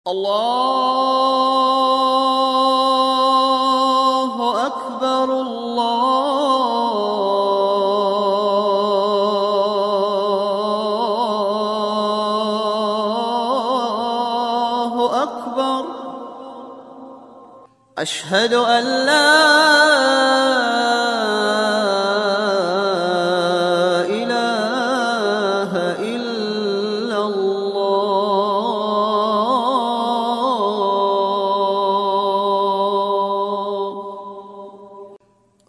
الله أكبر الله أكبر أشهد أن لا إله إلا الله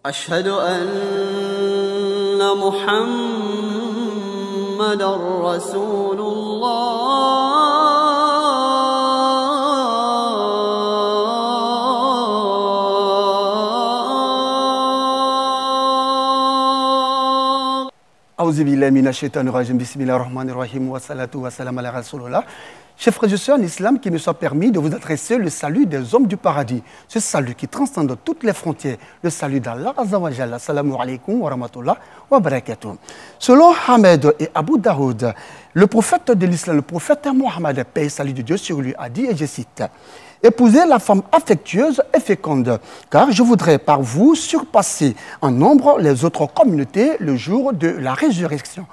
أشهد أن محمدًا رسول الله أعوذ بالله من الشيطان الرجيم بسم الله الرحمن الرحيم والصلاة والسلام على رسول الله. Chers frères et sœurs en islam, qu'il me soit permis de vous adresser le salut des hommes du paradis. Ce salut qui transcende toutes les frontières. Le salut d'Allah Azza wa Jalla. Assalamu alaikum wa rahmatullah wa barakatuh. Selon Ahmed et Abu Daoud, le prophète de l'islam, le prophète Mohammed, paix et salut de Dieu sur lui, a dit, et je cite, « Épousez la femme affectueuse et féconde, car je voudrais par vous surpasser en nombre les autres communautés le jour de la résurrection. »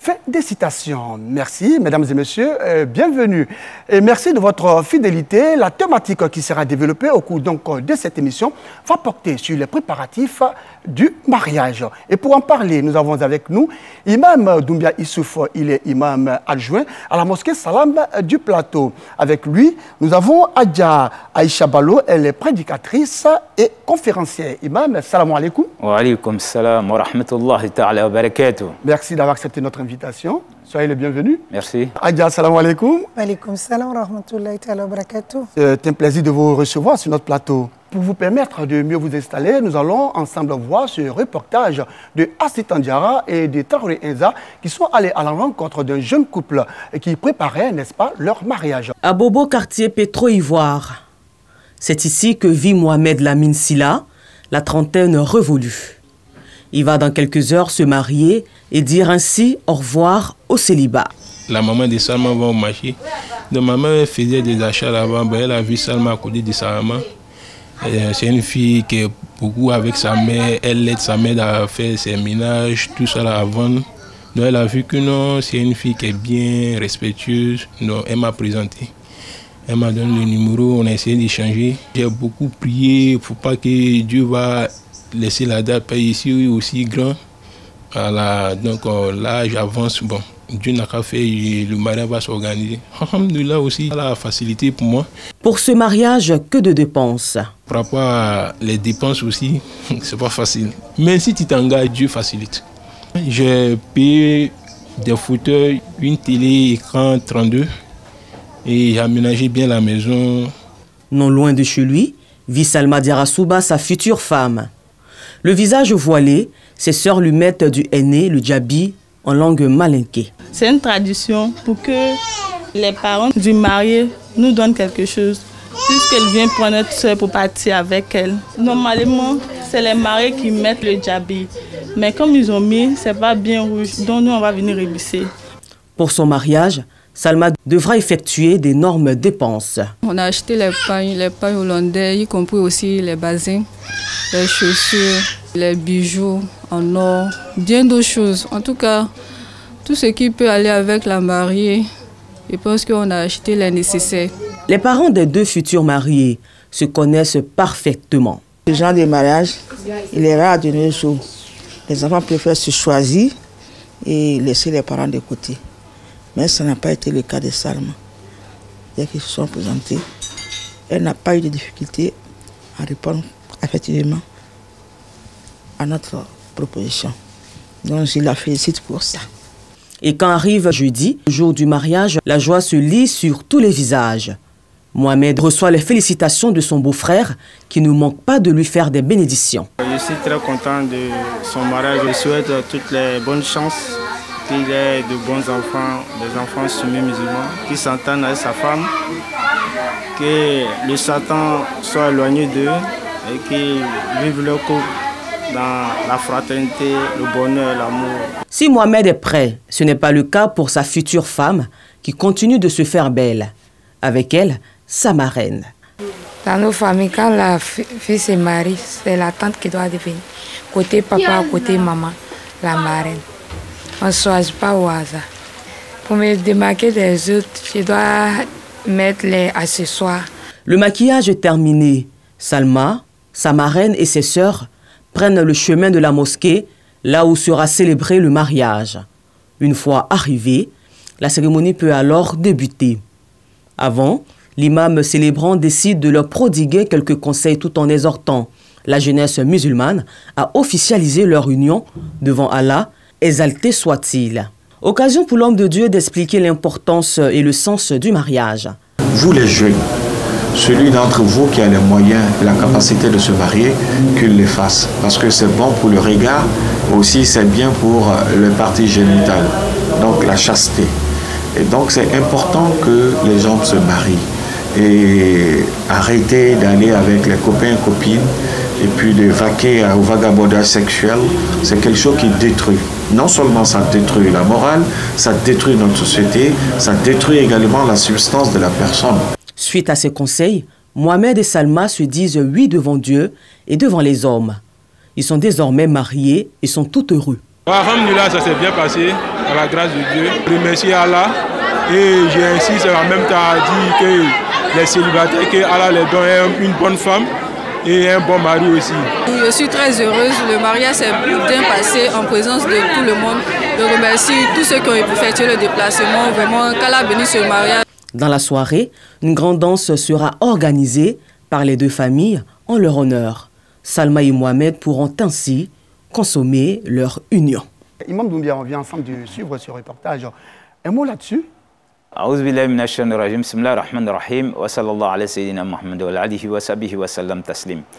Fin des citations. Merci, mesdames et messieurs, bienvenue. Et merci de votre fidélité. La thématique qui sera développée au cours donc, de cette émission va porter sur les préparatifs du mariage. Et pour en parler, nous avons avec nous Imam Doumbia Issouf, il est imam adjoint à la mosquée Salam du Plateau. Avec lui, nous avons Adja Aïcha Balo, elle est prédicatrice et conférencière. Imam, salam alaikum. Wa alaikum salam wa rahmatullahi ta'ala wa barakatuh. Merci d'avoir accepté notre invitation. Soyez le bienvenu. Merci. Adja, salam alaikum. Wa alaikum salam wa rahmatullahi ta'ala wa barakatuh. C'est un plaisir de vous recevoir sur notre plateau. Pour vous permettre de mieux vous installer, nous allons ensemble voir ce reportage de Assitan Diarra et de Traoré Enza qui sont allés à la rencontre d'un jeune couple qui préparait, n'est-ce pas, leur mariage. À Bobo, quartier Pétro-Ivoire. C'est ici que vit Mohamed Lamine Silla, la trentaine révolue. Il va dans quelques heures se marier et dire ainsi au revoir au célibat. La maman de Salma va au marché. Donc ma mère faisait des achats là-bas. Elle a vu Salma à côté de sa maman. C'est une fille qui est beaucoup avec sa mère. Elle aide sa mère à faire ses ménages, tout ça là à vendre. Donc elle a vu que non, c'est une fille qui est bien respectueuse. Donc elle m'a présenté. Elle m'a donné le numéro, on a essayé d'échanger. J'ai beaucoup prié pour pas que Dieu va laisser la date pas ici aussi grand. Voilà, donc là j'avance. Bon, Dieu n'a qu'à faire, le mariage va s'organiser. Alhamdoulilah aussi, la facilité pour moi. Pour ce mariage, que de dépenses. Par rapport à les dépenses aussi, c'est pas facile. Mais si tu t'engages, Dieu facilite. J'ai payé des fauteuils, une télé écran 32 et j'ai aménagé bien la maison. Non loin de chez lui, vit Salma Diarra Souba, sa future femme. Le visage voilé, ses sœurs lui mettent du henné, le djabi, en langue malinké. C'est une tradition pour que les parents du marié nous donnent quelque chose, puisqu'elle vient prendre notre soeur pour partir avec elle. Normalement, c'est les mariés qui mettent le djabi, mais comme ils ont mis, c'est pas bien rouge, donc nous on va venir révisser. Pour son mariage, Salma devra effectuer d'énormes dépenses. On a acheté les pagnes hollandais, y compris aussi les basins, les chaussures, les bijoux en or, bien d'autres choses. En tout cas, tout ce qui peut aller avec la mariée, je pense qu'on a acheté les nécessaires. Les parents des deux futurs mariés se connaissent parfaitement. Ce genre de mariage, il est rare de nos jours. Les enfants préfèrent se choisir et laisser les parents de côté. Mais ça n'a pas été le cas de Salma. Dès qu'ils se sont présentés, elle n'a pas eu de difficulté à répondre effectivement à notre proposition. Donc je la félicite pour ça. Et quand arrive jeudi, le jour du mariage, la joie se lit sur tous les visages. Mohamed reçoit les félicitations de son beau-frère qui ne manque pas de lui faire des bénédictions. Je suis très content de son mariage. Je souhaite toutes les bonnes chances, qu'il ait de bons enfants, des enfants soumis musulmans, qui s'entendent avec sa femme, que le Satan soit éloigné d'eux et qu'ils vivent leur couple dans la fraternité, le bonheur, l'amour. Si Mohamed est prêt, ce n'est pas le cas pour sa future femme qui continue de se faire belle. Avec elle, sa marraine. Dans nos familles, quand la fille se marie, c'est la tante qui doit devenir. Côté papa, côté maman, la marraine. On ne choisit pas au hasard. Pour me démarquer des autres, je dois mettre les accessoires. Le maquillage est terminé. Salma, sa marraine et ses sœurs prennent le chemin de la mosquée, là où sera célébré le mariage. Une fois arrivée, la cérémonie peut alors débuter. Avant, l'imam célébrant décide de leur prodiguer quelques conseils tout en exhortant la jeunesse musulmane à officialiser leur union devant Allah, exalté soit-il. Occasion pour l'homme de Dieu d'expliquer l'importance et le sens du mariage. Vous les jeunes, celui d'entre vous qui a les moyens et la capacité de se marier, qu'il le fasse. Parce que c'est bon pour le regard, aussi c'est bien pour le partie génitale, donc la chasteté. Et donc c'est important que les hommes se marient et arrêter d'aller avec les copains et copines et puis de vaquer au vagabondage sexuel. C'est quelque chose qui détruit. Non seulement ça détruit la morale, ça détruit notre société, ça détruit également la substance de la personne. Suite à ces conseils, Mohamed et Salma se disent oui devant Dieu et devant les hommes. Ils sont désormais mariés et sont tout heureux. Alhamdulillah, ça s'est bien passé, à la grâce de Dieu. Je remercie Allah et j'insiste en même temps à dire que les célibataires, que Allah les donne une bonne femme et un bon mari aussi. Je suis très heureuse, le mariage s'est bien passé en présence de tout le monde. Je remercie tous ceux qui ont effectué le déplacement, vraiment qu'Allah bénisse ce mariage. Dans la soirée, une grande danse sera organisée par les deux familles en leur honneur. Salma et Mohamed pourront ainsi consommer leur union. Imam Doumbia, on vient ensemble de suivre ce reportage. Un mot là-dessus?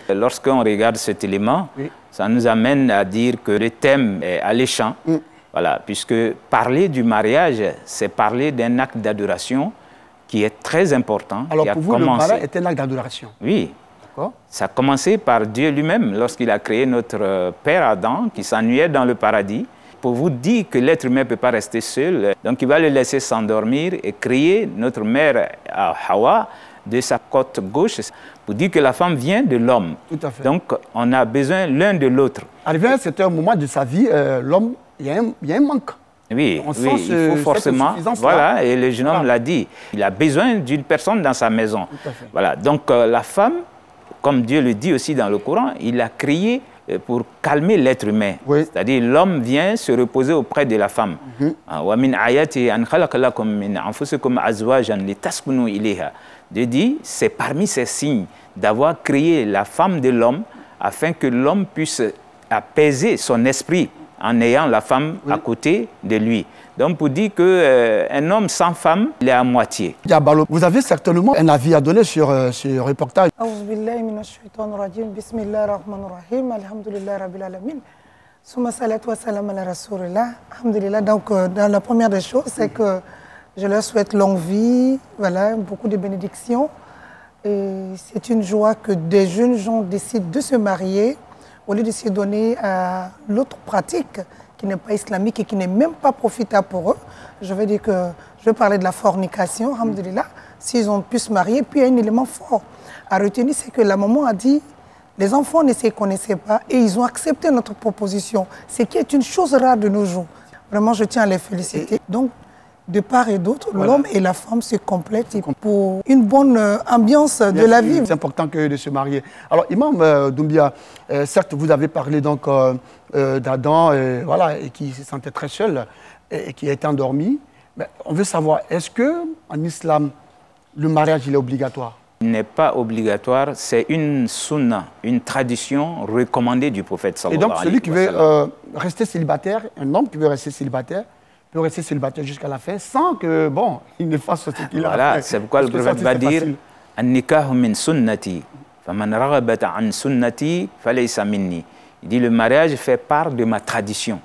Lorsqu'on regarde cet élément, ça nous amène à dire que le thème est alléchant. Voilà, puisque parler du mariage, c'est parler d'un acte d'adoration qui est très important. Alors pour vous, le mariage est un acte d'adoration? Oui. Ça a commencé par Dieu lui-même, lorsqu'il a créé notre père Adam, qui s'ennuyait dans le paradis, pour vous dire que l'être humain ne peut pas rester seul. Donc il va le laisser s'endormir et créer notre mère Hawa de sa côte gauche, pour dire que la femme vient de l'homme. Tout à fait. Donc on a besoin l'un de l'autre. Arrivé à un certain moment de sa vie, l'homme, il y a un manque. Oui, il faut forcément, voilà, et le jeune homme l'a dit, il a besoin d'une personne dans sa maison. Voilà, donc la femme, comme Dieu le dit aussi dans le Coran, il a créé pour calmer l'être humain. C'est-à-dire l'homme vient se reposer auprès de la femme. Dieu dit, c'est parmi ces signes d'avoir créé la femme de l'homme afin que l'homme puisse apaiser son esprit en ayant la femme à côté de lui. Donc pour dire qu'un homme sans femme, il est à moitié. Diabalo, vous avez certainement un avis à donner sur ce reportage. Donc dans la première des choses, c'est que je leur souhaite longue vie, voilà, beaucoup de bénédictions. C'est une joie que des jeunes gens décident de se marier au lieu de se donner à l'autre pratique qui n'est pas islamique et qui n'est même pas profitable pour eux. Je veux dire que je vais parler de la fornication, alhamdoulilah, s'ils ont pu se marier. Puis il y a un élément fort à retenir, c'est que la maman a dit, les enfants ne se connaissaient pas et ils ont accepté notre proposition, ce qui est une chose rare de nos jours. Vraiment, je tiens à les féliciter. Donc, de part et d'autre, l'homme et la femme se complètent pour une bonne ambiance de la vie. C'est important que de se marier. Alors, Imam Doumbia, certes, vous avez parlé donc d'Adam, voilà, et qui se sentait très seul et qui a été endormi. Mais on veut savoir, est-ce qu'en islam, le mariage il est obligatoire? Il n'est pas obligatoire, c'est une sunna, une tradition recommandée du prophète sallallahu alayhi wa sallam. Et donc, celui qui veut rester célibataire, un homme qui veut rester célibataire, peut rester célibataire jusqu'à la fin sans que, bon, il ne fasse ce qu'il a fait. Voilà, c'est pourquoi le prophète va dire « An-nikahu min sunnati, faman raghabata an sunnati, falaysa minni » Il dit « Le mariage fait part de ma tradition.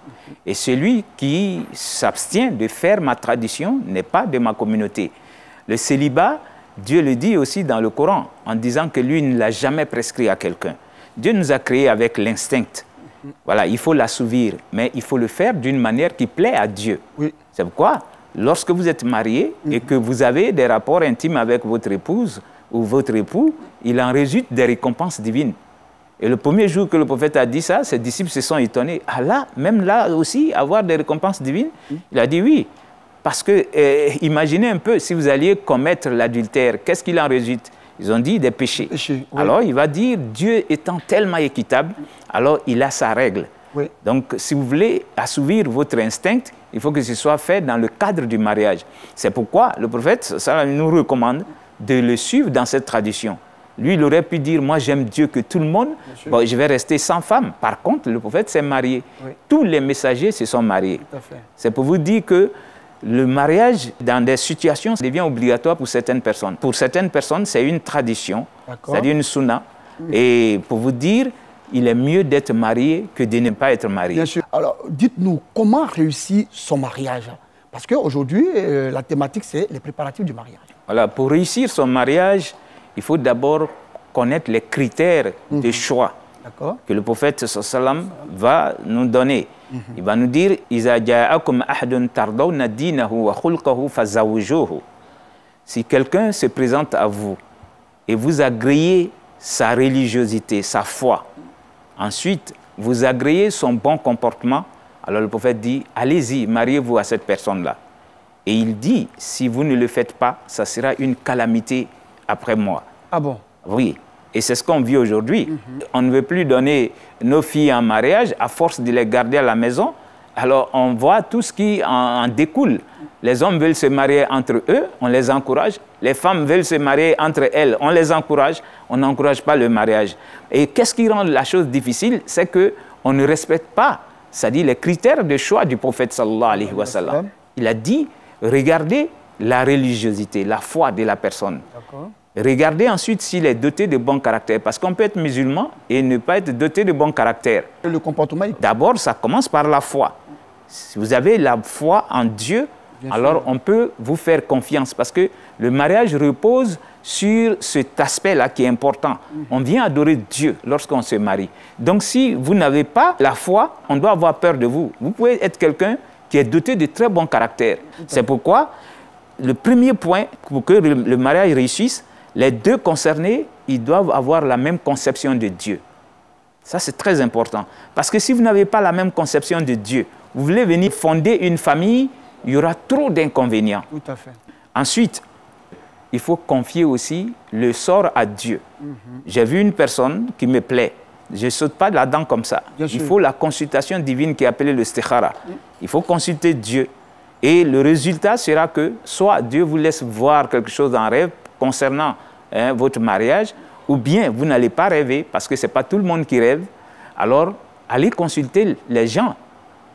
Et celui qui s'abstient de faire ma tradition n'est pas de ma communauté. » Le célibat, Dieu le dit aussi dans le Coran, en disant que lui ne l'a jamais prescrit à quelqu'un. Dieu nous a créés avec l'instinct. Voilà, il faut l'assouvir, mais il faut le faire d'une manière qui plaît à Dieu. C'est pourquoi, lorsque vous êtes marié et que vous avez des rapports intimes avec votre épouse, ou votre époux, il en résulte des récompenses divines. Et le premier jour que le prophète a dit ça, ses disciples se sont étonnés. Ah là, même là aussi, avoir des récompenses divines? Il a dit oui. Parce que, imaginez un peu, si vous alliez commettre l'adultère, qu'est-ce qu'il en résulte? Ils ont dit des péchés. Oui. Alors, il va dire, Dieu étant tellement équitable, alors il a sa règle. Oui. Donc, si vous voulez assouvir votre instinct, il faut que ce soit fait dans le cadre du mariage. C'est pourquoi le prophète ça nous recommande de le suivre dans cette tradition. Lui, il aurait pu dire, moi j'aime Dieu que tout le monde, bon, je vais rester sans femme. Par contre, le prophète s'est marié. Oui. Tous les messagers se sont mariés. C'est pour vous dire que le mariage, dans des situations, devient obligatoire pour certaines personnes. Pour certaines personnes, c'est une tradition, c'est-à-dire une sunna. Et pour vous dire, il est mieux d'être marié que de ne pas être marié. Bien sûr. Alors, dites-nous, comment réussir son mariage? Parce qu'aujourd'hui, la thématique, c'est les préparatifs du mariage. Voilà, pour réussir son mariage, il faut d'abord connaître les critères de choix que le prophète sallam va nous donner. Il va nous dire si quelqu'un se présente à vous et vous agréez sa religiosité, sa foi, ensuite vous agréez son bon comportement, alors le prophète dit allez-y, mariez-vous à cette personne-là. Et il dit si vous ne le faites pas, ça sera une calamité après moi. Ah bon? Oui. Et c'est ce qu'on vit aujourd'hui. On ne veut plus donner nos filles en mariage à force de les garder à la maison. Alors on voit tout ce qui en découle. Les hommes veulent se marier entre eux, on les encourage. Les femmes veulent se marier entre elles, on les encourage. On n'encourage pas le mariage. Et qu'est-ce qui rend la chose difficile? C'est qu'on ne respecte pas, c'est-à-dire les critères de choix du prophète sallallahu alayhi wa sallam. Il a dit, regardez la religiosité, la foi de la personne. Regardez ensuite s'il est doté de bon caractère, parce qu'on peut être musulman et ne pas être doté de bon caractère. Et le comportement? D'abord, ça commence par la foi. Si vous avez la foi en Dieu, alors on peut vous faire confiance, parce que le mariage repose sur cet aspect-là qui est important. On vient adorer Dieu lorsqu'on se marie. Donc si vous n'avez pas la foi, on doit avoir peur de vous. Vous pouvez être quelqu'un qui est doté de très bon caractère. C'est pourquoi le premier point pour que le mariage réussisse, les deux concernés, ils doivent avoir la même conception de Dieu. Ça, c'est très important. Parce que si vous n'avez pas la même conception de Dieu, vous voulez venir fonder une famille, il y aura trop d'inconvénients. Tout à fait. Ensuite, il faut confier aussi le sort à Dieu. J'ai vu une personne qui me plaît. Je ne saute pas là-dedans comme ça. Il faut la consultation divine qui est appelée le istikhara. Il faut consulter Dieu. Et le résultat sera que soit Dieu vous laisse voir quelque chose en rêve concernant votre mariage, ou bien vous n'allez pas rêver, parce que ce n'est pas tout le monde qui rêve. Alors, allez consulter les gens.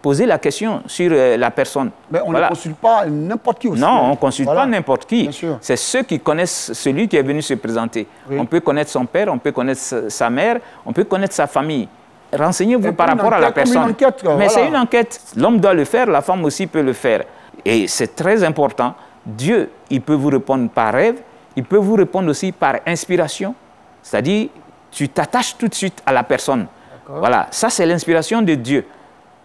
Posez la question sur la personne. Mais on ne consulte pas n'importe qui aussi. Non, on ne consulte pas n'importe qui. C'est ceux qui connaissent celui qui est venu se présenter. On peut connaître son père, on peut connaître sa mère, on peut connaître sa famille. Renseignez-vous par rapport à la personne. Mais c'est une enquête. L'homme doit le faire, la femme aussi peut le faire. Et c'est très important. Dieu, il peut vous répondre par rêve, il peut vous répondre aussi par inspiration. C'est-à-dire, tu t'attaches tout de suite à la personne. Voilà, ça c'est l'inspiration de Dieu.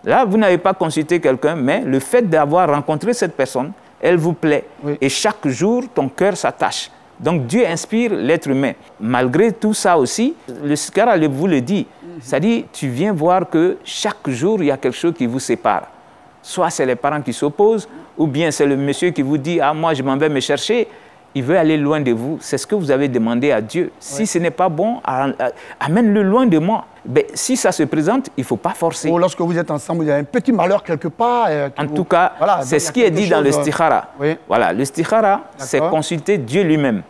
Là, vous n'avez pas consulté quelqu'un, mais le fait d'avoir rencontré cette personne, elle vous plaît. Et chaque jour, ton cœur s'attache. Donc Dieu inspire l'être humain. Malgré tout ça aussi, le istikhara vous le dit. C'est-à-dire, tu viens voir que chaque jour, il y a quelque chose qui vous sépare. Soit c'est les parents qui s'opposent, ou bien c'est le monsieur qui vous dit « Ah, moi, je m'en vais me chercher ». Il veut aller loin de vous. C'est ce que vous avez demandé à Dieu. Si ce n'est pas bon, amène-le loin de moi. Mais si ça se présente, il ne faut pas forcer. Ou lorsque vous êtes ensemble, il y a un petit malheur quelque part. En tout cas, c'est ce qui est dit dans le istikhara. Voilà, le istikhara, c'est consulter Dieu lui-même.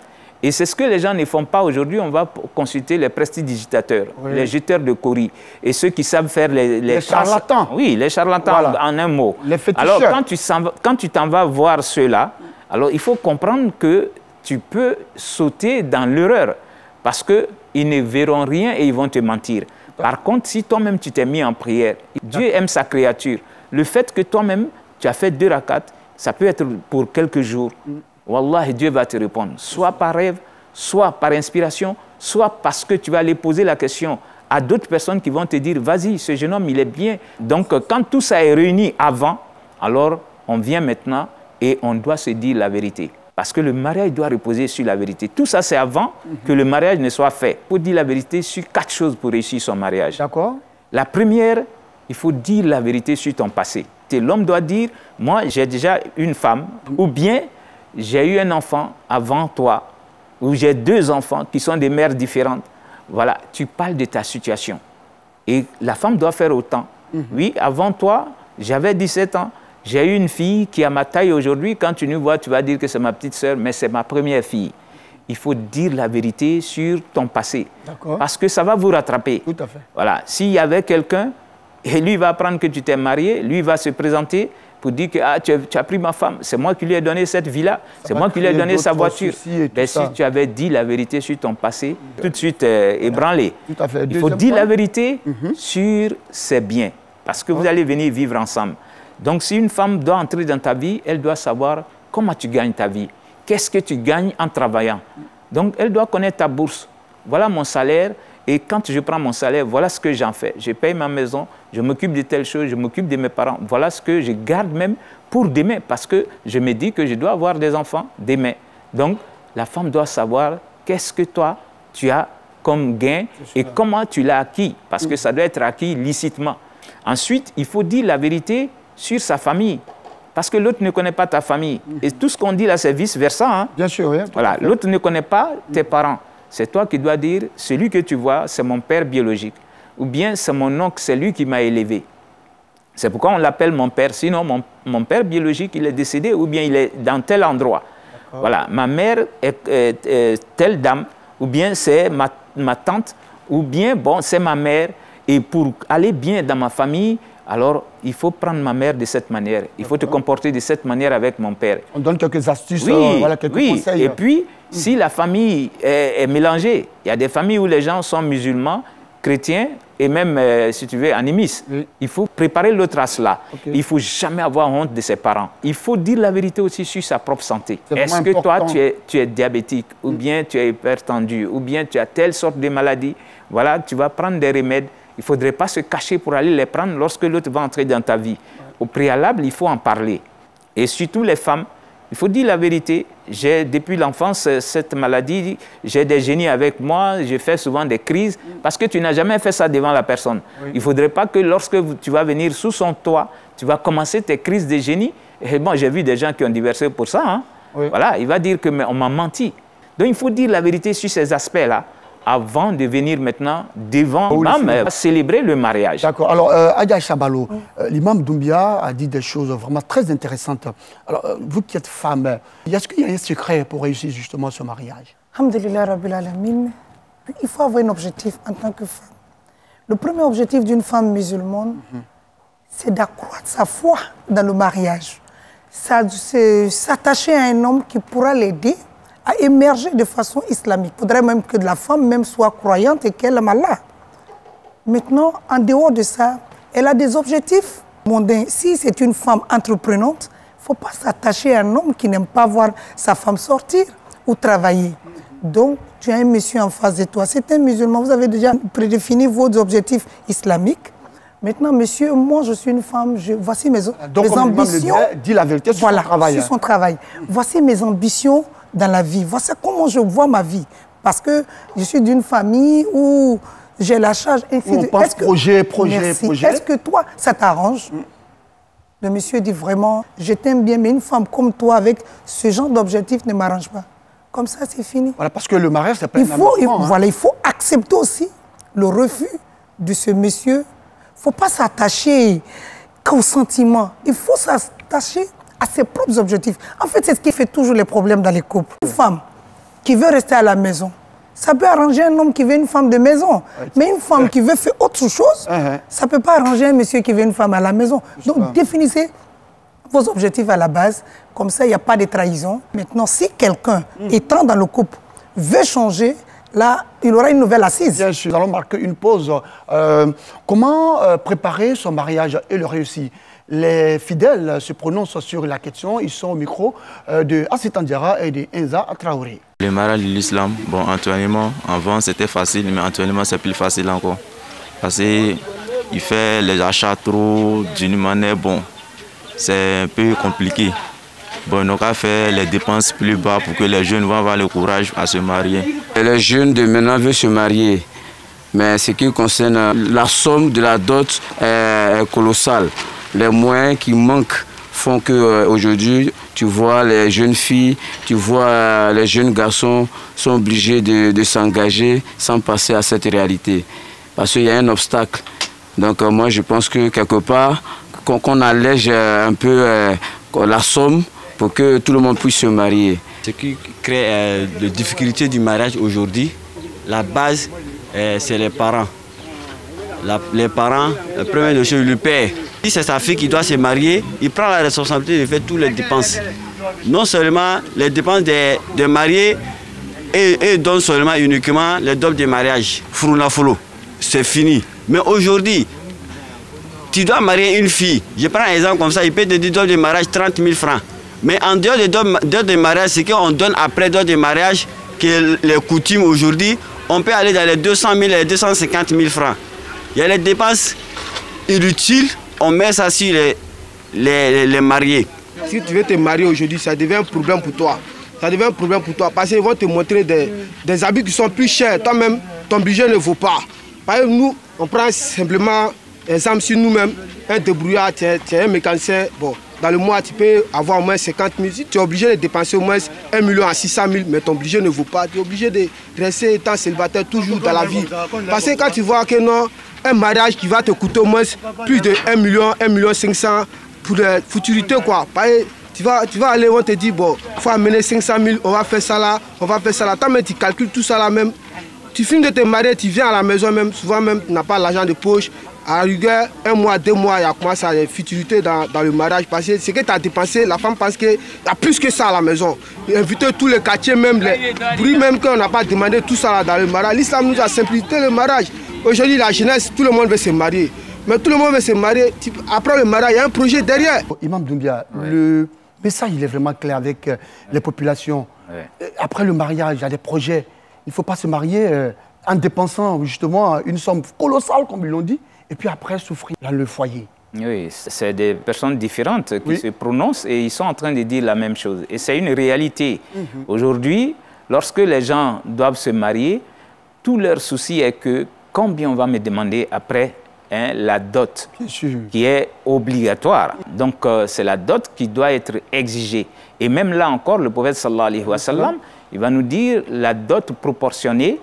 Et c'est ce que les gens ne font pas aujourd'hui. On va consulter les prestidigitateurs, les jeteurs de coris et ceux qui savent faire les charlatans. Oui, les charlatans en un mot. Les féticheurs. Alors, quand tu t'en vas voir ceux-là, alors il faut comprendre que tu peux sauter dans l'erreur parce qu'ils ne verront rien et ils vont te mentir. Par contre, si toi-même tu t'es mis en prière, Dieu aime sa créature. Le fait que toi-même tu as fait 2 rakats, ça peut être pour quelques jours. Wallah, Dieu va te répondre. Soit par rêve, soit par inspiration, soit parce que tu vas aller poser la question à d'autres personnes qui vont te dire « Vas-y, ce jeune homme, il est bien ». Donc, quand tout ça est réuni avant, alors on vient maintenant et on doit se dire la vérité. Parce que le mariage doit reposer sur la vérité. Tout ça, c'est avant que le mariage ne soit fait. Il faut dire la vérité sur 4 choses pour réussir son mariage. D'accord. La première, il faut dire la vérité sur ton passé. L'homme doit dire, moi, j'ai déjà une femme, ou bien j'ai eu un enfant avant toi, ou j'ai 2 enfants qui sont des mères différentes. Voilà, tu parles de ta situation. Et la femme doit faire autant. Oui, avant toi, j'avais 17 ans. J'ai eu une fille qui a ma taille aujourd'hui. Quand tu nous vois, tu vas dire que c'est ma petite sœur, mais c'est ma première fille. Il faut dire la vérité sur ton passé. Parce que ça va vous rattraper. Tout à fait. Voilà. S'il y avait quelqu'un, et lui va apprendre que tu t'es marié, lui va se présenter pour dire que ah, tu as pris ma femme, c'est moi qui lui ai donné cette vie-là, c'est moi qui lui ai donné sa voiture. Mais si tu avais dit la vérité sur ton passé, tout de suite ébranlé. Tout à fait. Il faut dire la vérité sur ses biens, parce que vous allez venir vivre ensemble. Donc si une femme doit entrer dans ta vie, elle doit savoir comment tu gagnes ta vie. Qu'est-ce que tu gagnes en travaillant? Donc elle doit connaître ta bourse. Voilà mon salaire. Et quand je prends mon salaire, voilà ce que j'en fais. Je paye ma maison, je m'occupe de telles choses, je m'occupe de mes parents. Voilà ce que je garde même pour demain, parce que je me dis que je dois avoir des enfants demain. Donc, la femme doit savoir qu'est-ce que toi, tu as comme gain et comment tu l'as acquis, parce que ça doit être acquis licitement. Ensuite, il faut dire la vérité sur sa famille, parce que l'autre ne connaît pas ta famille. Et tout ce qu'on dit là, c'est vice-versa. Hein? Bien sûr, oui. Voilà, l'autre ne connaît pas tes parents. C'est toi qui dois dire, celui que tu vois, c'est mon père biologique. Ou bien c'est mon oncle, c'est lui qui m'a élevé. C'est pourquoi on l'appelle mon père. Sinon, mon père biologique, il est décédé ou bien il est dans tel endroit. Voilà, ma mère est telle dame, ou bien c'est ma tante, ou bien, bon, c'est ma mère. Et pour aller bien dans ma famille, alors il faut prendre ma mère de cette manière. Il faut te comporter de cette manière avec mon père. On donne quelques astuces, voilà, quelques conseils. Et puis, si la famille est mélangée, il y a des familles où les gens sont musulmans, chrétiens et même, si tu veux, animistes. Il faut préparer l'autre à cela. Il ne faut jamais avoir honte de ses parents. Il faut dire la vérité aussi sur sa propre santé. Est-ce que toi, tu es diabétique, ou bien tu es hypertendu, ou bien tu as telle sorte de maladie? Voilà, tu vas prendre des remèdes. Il ne faudrait pas se cacher pour aller les prendre lorsque l'autre va entrer dans ta vie. Au préalable, il faut en parler. Et surtout les femmes, il faut dire la vérité. J'ai depuis l'enfance cette maladie, j'ai des génies avec moi, je fais souvent des crises parce que tu n'as jamais fait ça devant la personne. Il ne faudrait pas que lorsque tu vas venir sous son toit, tu vas commencer tes crises de génie. Et bon, j'ai vu des gens qui ont divorcé pour ça. Hein. Voilà, il va dire qu'on m'a menti. Donc il faut dire la vérité sur ces aspects-là avant de venir maintenant devant l'imam célébrer le mariage. D'accord. Alors, Adja Chabalo, l'imam Doumbia a dit des choses vraiment très intéressantes. Alors, vous qui êtes femme, est-ce qu'il y a un secret pour réussir justement ce mariage? Alhamdulillah Rabbil Alamin. Il faut avoir un objectif en tant que femme. Le premier objectif d'une femme musulmane, c'est d'accroître sa foi dans le mariage. S'attacher à un homme qui pourra l'aider à émerger de façon islamique. Il faudrait même que la femme même soit croyante et qu'elle aime Allah. Maintenant, en dehors de ça, elle a des objectifs mondains. Si c'est une femme entreprenante, il ne faut pas s'attacher à un homme qui n'aime pas voir sa femme sortir ou travailler. Donc, tu as un monsieur en face de toi, c'est un musulman, vous avez déjà prédéfini vos objectifs islamiques. Maintenant, monsieur, moi, je suis une femme, voici mes ambitions. Dis la vérité sur son travail. Sur son travail. Voici mes ambitions dans la vie. Voici comment je vois ma vie. Parce que je suis d'une famille où j'ai la charge ainsi de... projet. Est-ce que toi, ça t'arrange? Le monsieur dit vraiment, je t'aime bien, mais une femme comme toi, avec ce genre d'objectif, ne m'arrange pas. Comme ça, c'est fini. Voilà, parce que le mariage, c'est pas il faut accepter aussi le refus de ce monsieur. Il ne faut pas s'attacher qu'aux sentiments. Il faut s'attacher à ses propres objectifs. En fait, c'est ce qui fait toujours les problèmes dans les couples. Une femme qui veut rester à la maison, ça peut arranger un homme qui veut une femme de maison. Mais une femme qui veut faire autre chose, ça ne peut pas arranger un monsieur qui veut une femme à la maison. Donc, définissez vos objectifs à la base. Comme ça, il n'y a pas de trahison. Maintenant, si quelqu'un, étant dans le couple, veut changer, là, il aura une nouvelle assise. Bien sûr. Nous allons marquer une pause. Comment préparer son mariage et le réussir? Les fidèles se prononcent sur la question. Ils sont au micro de Assit Andiara et de Enza Traoré. Le mariage de l'islam, bon, actuellement, avant c'était facile, mais actuellement c'est plus facile encore. Parce qu'il fait les achats trop d'une manière, bon, c'est un peu compliqué. Bon, on a fait les dépenses plus bas pour que les jeunes vont avoir le courage à se marier. Et les jeunes de maintenant veulent se marier. Mais ce qui concerne la somme de la dot est colossale. Les moyens qui manquent font qu'aujourd'hui, tu vois les jeunes filles, tu vois les jeunes garçons sont obligés de s'engager sans passer à cette réalité. Parce qu'il y a un obstacle. Donc moi je pense que quelque part, qu'on allège un peu la somme pour que tout le monde puisse se marier. Ce qui crée les difficultés du mariage aujourd'hui, la base, c'est les parents. Les parents, la première chose, le père. Si c'est sa fille qui doit se marier, il prend la responsabilité de faire toutes les dépenses. Non seulement les dépenses des mariés, et donne seulement uniquement les dot de mariage. Frouna folo, c'est fini. Mais aujourd'hui, tu dois marier une fille. Je prends un exemple comme ça, il peut te dire dot de mariage 30 000 francs. Mais en dehors des dot de mariage, c'est qu'on donne après dot de mariage, que les coutumes aujourd'hui, on peut aller dans les 200 000 et les 250 000 francs. Il y a les dépenses inutiles, on met ça sur les mariés. Si tu veux te marier aujourd'hui, ça devient un problème pour toi. Ça devient un problème pour toi parce qu'ils vont te montrer des habits qui sont plus chers. Toi-même, ton budget ne vaut pas. Par exemple, nous, on prend simplement exemple sur nous-mêmes. Un débrouillard, tu es un mécanicien. Bon, dans le mois, tu peux avoir au moins 50 000. Si tu es obligé de dépenser au moins 1 million à 600 000, mais ton budget ne vaut pas. Tu es obligé de rester étant célibataire toujours dans la vie. Parce que quand tu vois que non, un mariage qui va te coûter au moins plus de 1 million, 1 million 500 pour la futurité, quoi. Tu vas aller, on te dit, bon, il faut amener 500 000, on va faire ça là, on va faire ça là. Toi, même, tu calcules tout ça là même. Tu finis de te marier, tu viens à la maison même, souvent même, tu n'as pas l'argent de poche. À la rigueur, 1 mois, 2 mois, il y a commencé à des futurités dans le mariage. Parce que ce que tu as dépensé, la femme pense qu'il y a plus que ça à la maison. Inviter tous les quartiers, même les bruits, même qu'on n'a pas demandé tout ça là dans le mariage. L'islam nous a simplifié le mariage. Aujourd'hui, la jeunesse, tout le monde veut se marier. Mais tout le monde veut se marier. Après le mariage, il y a un projet derrière. Imam Doumbia, le message il est vraiment clair avec les populations. Après le mariage, il y a des projets. Il ne faut pas se marier en dépensant justement une somme colossale, comme ils l'ont dit, et puis après souffrir dans le foyer. Oui, c'est des personnes différentes qui se prononcent et ils sont en train de dire la même chose. Et c'est une réalité. Aujourd'hui, lorsque les gens doivent se marier, tout leur souci est que combien on va me demander après la dot qui est obligatoire. Donc c'est la dot qui doit être exigée. Et même là encore, le prophète sallallahu alayhi wa sallam, il va nous dire la dot proportionnée,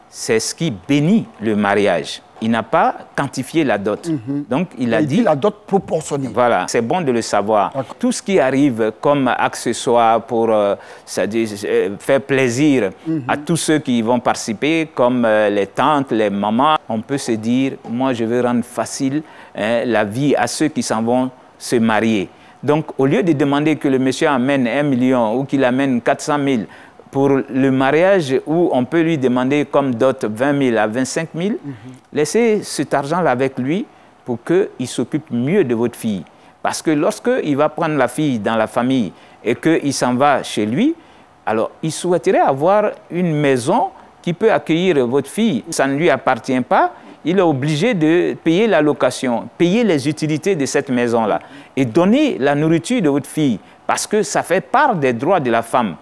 c'est ce qui bénit le mariage. Il n'a pas quantifié la dot. Donc il a dit la dot proportionnée. Voilà, c'est bon de le savoir. Tout ce qui arrive comme accessoire pour faire plaisir à tous ceux qui vont participer, comme les tantes, les mamans, on peut se dire, moi je veux rendre facile la vie à ceux qui s'en vont se marier. Donc au lieu de demander que le monsieur amène 1 million ou qu'il amène 400 000, pour le mariage où on peut lui demander comme dot 20 000 à 25 000, laissez cet argent-là avec lui pour qu'il s'occupe mieux de votre fille. Parce que lorsqu'il va prendre la fille dans la famille et qu'il s'en va chez lui, alors il souhaiterait avoir une maison qui peut accueillir votre fille. Ça ne lui appartient pas, il est obligé de payer la location, payer les utilités de cette maison-là et donner la nourriture de votre fille parce que ça fait part des droits de la femme.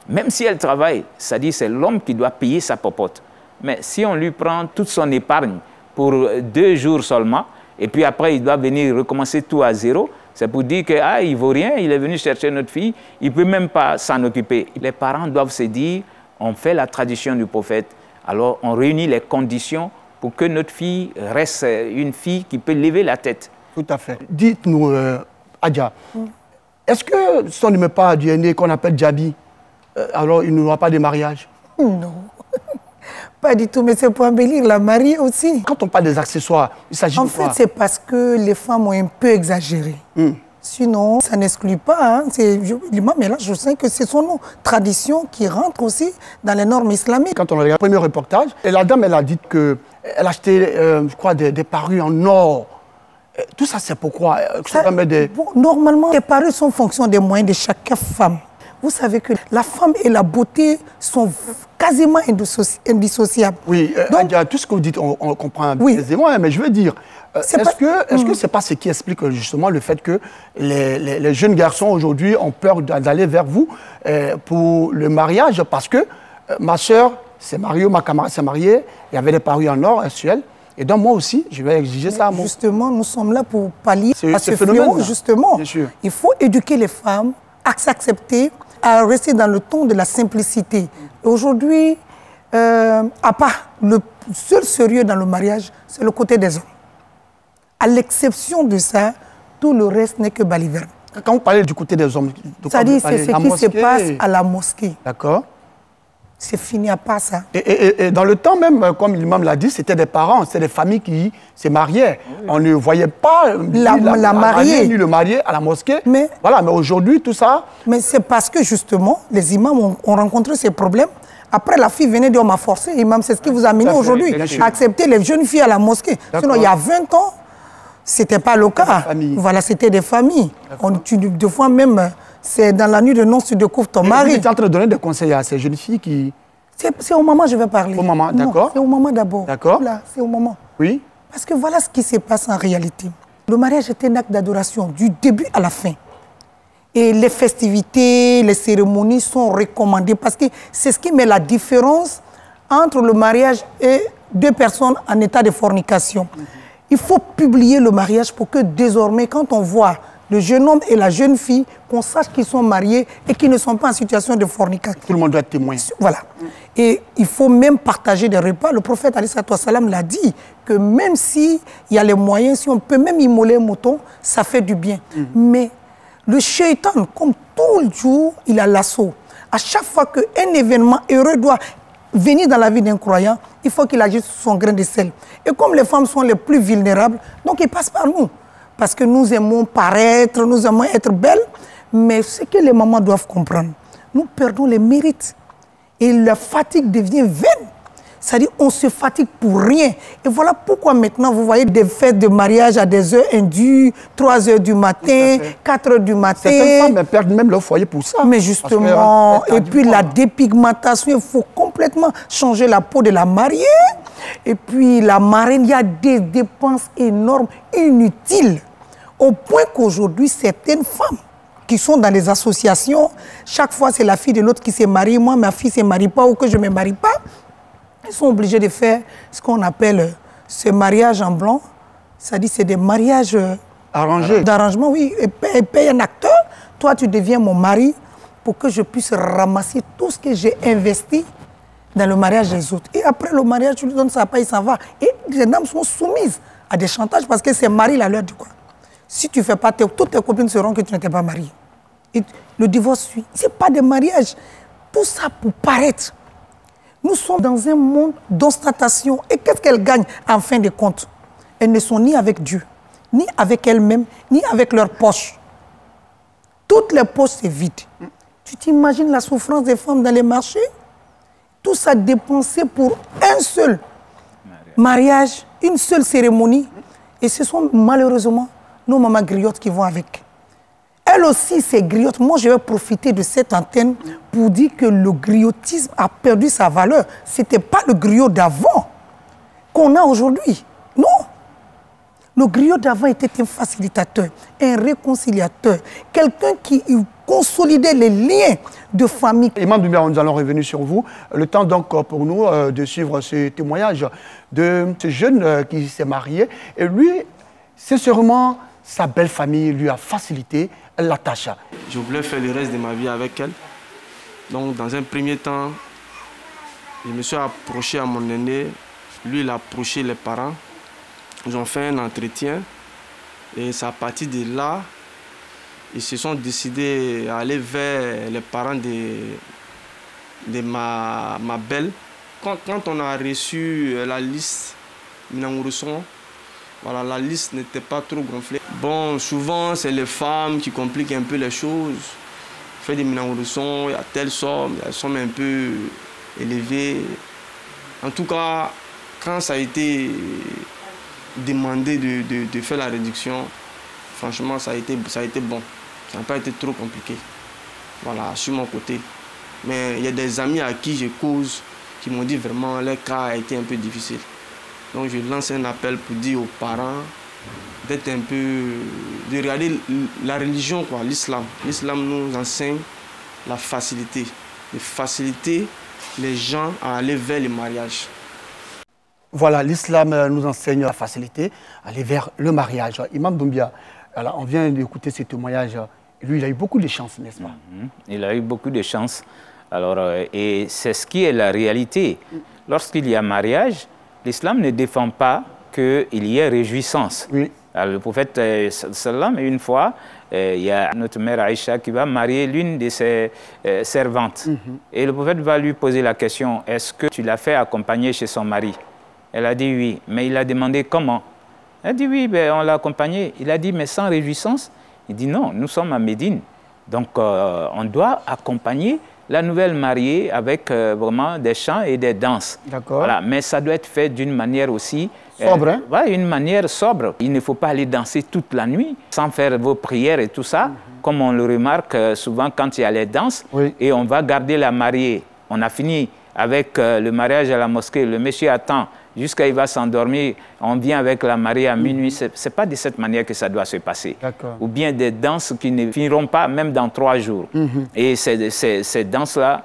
Même si elle travaille, ça dit c'est l'homme qui doit payer sa popote. Mais si on lui prend toute son épargne pour 2 jours seulement, et puis après il doit venir recommencer tout à zéro, c'est pour dire qu'il ne vaut rien, il est venu chercher notre fille, il ne peut même pas s'en occuper. Les parents doivent se dire, on fait la tradition du prophète, alors on réunit les conditions pour que notre fille reste une fille qui peut lever la tête. Tout à fait. Dites-nous, Adja, est-ce que si on ne met pas du aîné qu'on appelle Djabi, alors il n'y aura pas de mariage? Non, pas du tout, mais c'est pour embellir la mariée aussi. Quand on parle des accessoires, il s'agit de quoi? En fait, c'est parce que les femmes ont un peu exagéré. Sinon, ça n'exclut pas. Hein. Mais là, je sais que ce sont nos traditions qui rentrent aussi dans les normes islamiques. Quand on regarde le premier reportage, la dame, elle a dit qu'elle achetait, je crois, des parures en or. Tout ça, c'est pourquoi normalement, les parures sont en fonction des moyens de chaque femme. Vous savez que la femme et la beauté sont quasiment indissociable. Oui, donc, tout ce que vous dites, on comprend aisément, mais je veux dire, est-ce que ce n'est pas ce qui explique justement le fait que les jeunes garçons aujourd'hui ont peur d'aller vers vous pour le mariage? Parce que ma soeur s'est mariée, ma camarade s'est mariée, il y avait des parures en or, un ciel. Et donc moi aussi, je vais exiger ça à moi. Justement, nous sommes là pour pallier à ce fléau, justement. Il faut éduquer les femmes à s'accepter, à rester dans le ton de la simplicité. Aujourd'hui, à part le seul sérieux dans le mariage, c'est le côté des hommes. À l'exception de ça, tout le reste n'est que baliverne. Quand vous parlez du côté des hommes, c'est-à-dire c'est ce qui se passe à la mosquée. D'accord. C'est fini à part ça. Et dans le temps même, comme l'imam l'a dit, c'était des parents, c'était des familles qui se mariaient. Oui. On ne voyait pas la mariée ni le marié à la mosquée. Mais aujourd'hui, tout ça... Mais c'est parce que justement, les imams ont rencontré ces problèmes. Après, la fille venait dire, on m'a forcé. Imam, c'est ce qui vous a amené aujourd'hui à accepter les jeunes filles à la mosquée. Sinon, il y a 20 ans, ce n'était pas le cas. Voilà, c'était des familles. Des fois même... C'est dans la nuit de noces, tu découvres ton mari. Tu es en train de donner des conseils à ces jeunes filles qui... C'est au moment que je vais parler. Au moment, d'accord. C'est au moment d'abord. D'accord. C'est au moment. Oui. Parce que voilà ce qui se passe en réalité. Le mariage est un acte d'adoration du début à la fin. Et les festivités, les cérémonies sont recommandées parce que c'est ce qui met la différence entre le mariage et deux personnes en état de fornication. Il faut publier le mariage pour que désormais, quand on voit le jeune homme et la jeune fille, qu'on sache qu'ils sont mariés et qu'ils ne sont pas en situation de fornication. Tout le monde doit être témoin. Voilà. Et il faut même partager des repas. Le prophète alayhi salam l'a dit, que même s'il y a les moyens, si on peut même immoler un mouton, ça fait du bien. Mais le shaitan, comme tout le jour, il a l'assaut. À chaque fois qu'un événement heureux doit venir dans la vie d'un croyant, il faut qu'il agisse sur son grain de sel. Et comme les femmes sont les plus vulnérables, donc il passe par nous. Parce que nous aimons paraître, nous aimons être belles, mais ce que les mamans doivent comprendre, nous perdons les mérites. Et la fatigue devient vaine. C'est-à-dire qu'on se fatigue pour rien. Et voilà pourquoi maintenant, vous voyez des fêtes de mariage à des heures indues, 3 heures du matin, 4 heures du matin. Certaines femmes perdent même leur foyer pour ça. Mais justement, et puis la dépigmentation, il faut complètement changer la peau de la mariée. Et puis la marraine, il y a des dépenses énormes, inutiles. Au point qu'aujourd'hui, certaines femmes qui sont dans les associations, chaque fois c'est la fille de l'autre qui se marie, moi ma fille ne se marie pas ou que je ne me marie pas, elles sont obligées de faire ce qu'on appelle ce mariage en blanc. C'est-à-dire c'est des mariages d'arrangement, oui. Et paye un acteur, toi tu deviens mon mari pour que je puisse ramasser tout ce que j'ai investi dans le mariage des autres. Et après le mariage, tu lui donnes sa paix, il s'en va. Et les dames sont soumises à des chantages parce que c'est mari la leur dit quoi. Si tu ne fais pas, toutes tes copines sauront que tu n'étais pas marié. Et le divorce suit. Ce n'est pas des mariages. Tout ça pour paraître. Nous sommes dans un monde d'ostentation. Et qu'est-ce qu'elles gagnent en fin de compte? Elles ne sont ni avec Dieu, ni avec elles-mêmes, ni avec leurs poches. Toutes les poches, c'est vide. Tu t'imagines la souffrance des femmes dans les marchés? Tout ça dépensé pour un seul mariage, une seule cérémonie. Et ce sont malheureusement nos mamans griottes qui vont avec. Elles aussi, ces griottes, moi je vais profiter de cette antenne pour dire que le griotisme a perdu sa valeur. Ce n'était pas le griot d'avant qu'on a aujourd'hui. Non. Le griot d'avant était un facilitateur, un réconciliateur, quelqu'un qui consolidait les liens de famille. Imam Doumbia, nous allons revenir sur vous. Le temps donc pour nous de suivre ce témoignage de ce jeune qui s'est marié. Et lui, sincèrement, sa belle famille lui a facilité la tâche. Je voulais faire le reste de ma vie avec elle. Donc, dans un premier temps, je me suis approché à mon aîné. Lui, il a approché les parents. Ils ont fait un entretien. Et c'est à partir de là, ils se sont décidés à aller vers les parents de ma belle. Quand on a reçu la liste, voilà, la liste n'était pas trop gonflée. Bon, souvent, c'est les femmes qui compliquent un peu les choses. Fait des Minangourson, il y a telle somme, il y a une somme un peu élevée. En tout cas, quand ça a été demandé de faire la réduction, franchement, ça a été bon. Ça n'a pas été trop compliqué. Voilà, sur mon côté. Mais il y a des amis à qui je cause qui m'ont dit vraiment leur cas a été un peu difficile. Donc je lance un appel pour dire aux parents d'être un peu, de regarder la religion, quoi, l'islam. L'islam nous enseigne la facilité, de faciliter les gens à aller vers le mariage. Voilà, l'islam nous enseigne la facilité, aller vers le mariage. Imam Doumbia, alors on vient d'écouter ce témoignage. Lui, il a eu beaucoup de chance, n'est-ce pas? Il a eu beaucoup de chance. Alors, et c'est ce qui est la réalité. Lorsqu'il y a mariage, l'islam ne défend pas qu'il y ait réjouissance. Oui. Alors, le prophète sallam, une fois, il y a notre mère Aïcha qui va marier l'une de ses servantes. Et le prophète va lui poser la question, est-ce que tu l'as fait accompagner chez son mari? Elle a dit oui, mais il a demandé comment? Elle a dit oui, ben, on l'a accompagné. Il a dit, mais sans réjouissance? Il dit non, nous sommes à Médine. Donc, on doit accompagner la nouvelle mariée avec vraiment des chants et des danses. D'accord. Voilà, mais ça doit être fait d'une manière aussi... sobre, hein? Voilà, une manière sobre. Il ne faut pas aller danser toute la nuit sans faire vos prières et tout ça, comme on le remarque souvent quand il y a les danses. Oui. Et on va garder la mariée. On a fini avec le mariage à la mosquée. Le monsieur attend jusqu'à il va s'endormir. On vient avec la mariée à minuit. Ce n'est pas de cette manière que ça doit se passer. Ou bien des danses qui ne finiront pas même dans 3 jours. Et ces danses-là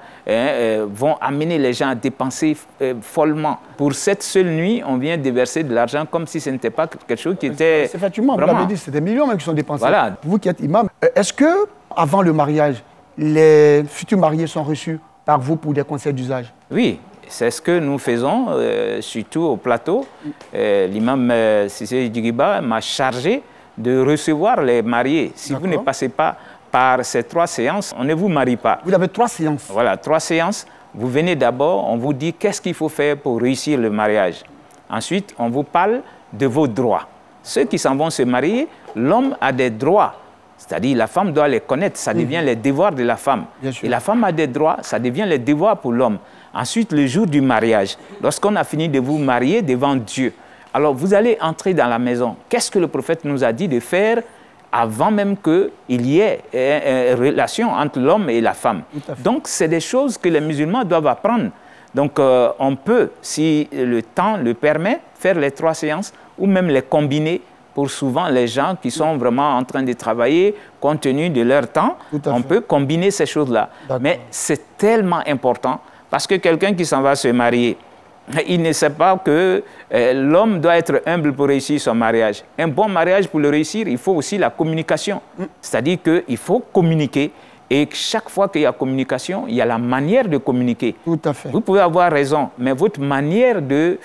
vont amener les gens à dépenser follement. Pour cette seule nuit, on vient déverser de l'argent comme si ce n'était pas quelque chose qui était... C'est effectivement, vous l'avez dit, c'est des millions même qui sont dépensés. Voilà. Vous qui êtes imam, est-ce que avant le mariage, les futurs mariés sont reçus par vous pour des conseils d'usage? Oui. C'est ce que nous faisons, surtout au plateau. L'imam Cissé Djigiba m'a chargé de recevoir les mariés. Si vous ne passez pas par ces 3 séances, on ne vous marie pas. Vous avez 3 séances? Voilà, 3 séances. Vous venez d'abord, on vous dit qu'est-ce qu'il faut faire pour réussir le mariage. Ensuite, on vous parle de vos droits. Ceux qui s'en vont se marier, l'homme a des droits. C'est-à-dire la femme doit les connaître, ça devient les devoirs de la femme. Et la femme a des droits, ça devient les devoirs pour l'homme. Ensuite, le jour du mariage, lorsqu'on a fini de vous marier devant Dieu, alors vous allez entrer dans la maison. Qu'est-ce que le prophète nous a dit de faire avant même qu'il y ait une relation entre l'homme et la femme? Donc, c'est des choses que les musulmans doivent apprendre. Donc, on peut, si le temps le permet, faire les 3 séances ou même les combiner. Pour souvent les gens qui sont vraiment en train de travailler, compte tenu de leur temps, on peut combiner ces choses-là. Mais c'est tellement important parce que quelqu'un qui s'en va se marier, il ne sait pas que l'homme doit être humble pour réussir son mariage. Un bon mariage, pour le réussir, il faut aussi la communication. C'est-à-dire qu'il faut communiquer. Et chaque fois qu'il y a communication, il y a la manière de communiquer. Tout à fait. Vous pouvez avoir raison, mais votre manière de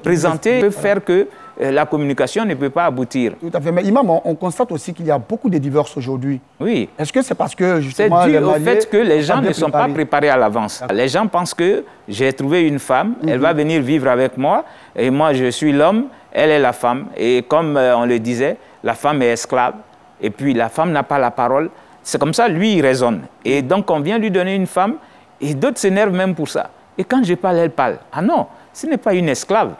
présenter peut faire que la communication ne peut pas aboutir. Tout à fait. Mais imam, on constate aussi qu'il y a beaucoup de divorces aujourd'hui. Oui. Est-ce que c'est parce que justement... C'est dû au fait que les gens ne sont pas préparés à l'avance. Les gens pensent que j'ai trouvé une femme, elle va venir vivre avec moi, et moi je suis l'homme, elle est la femme. Et comme on le disait, la femme est esclave, et puis la femme n'a pas la parole. C'est comme ça, lui, il raisonne. Et donc, on vient lui donner une femme, et d'autres s'énervent même pour ça. Et quand je parle, elle parle. Ah non, ce n'est pas une esclave.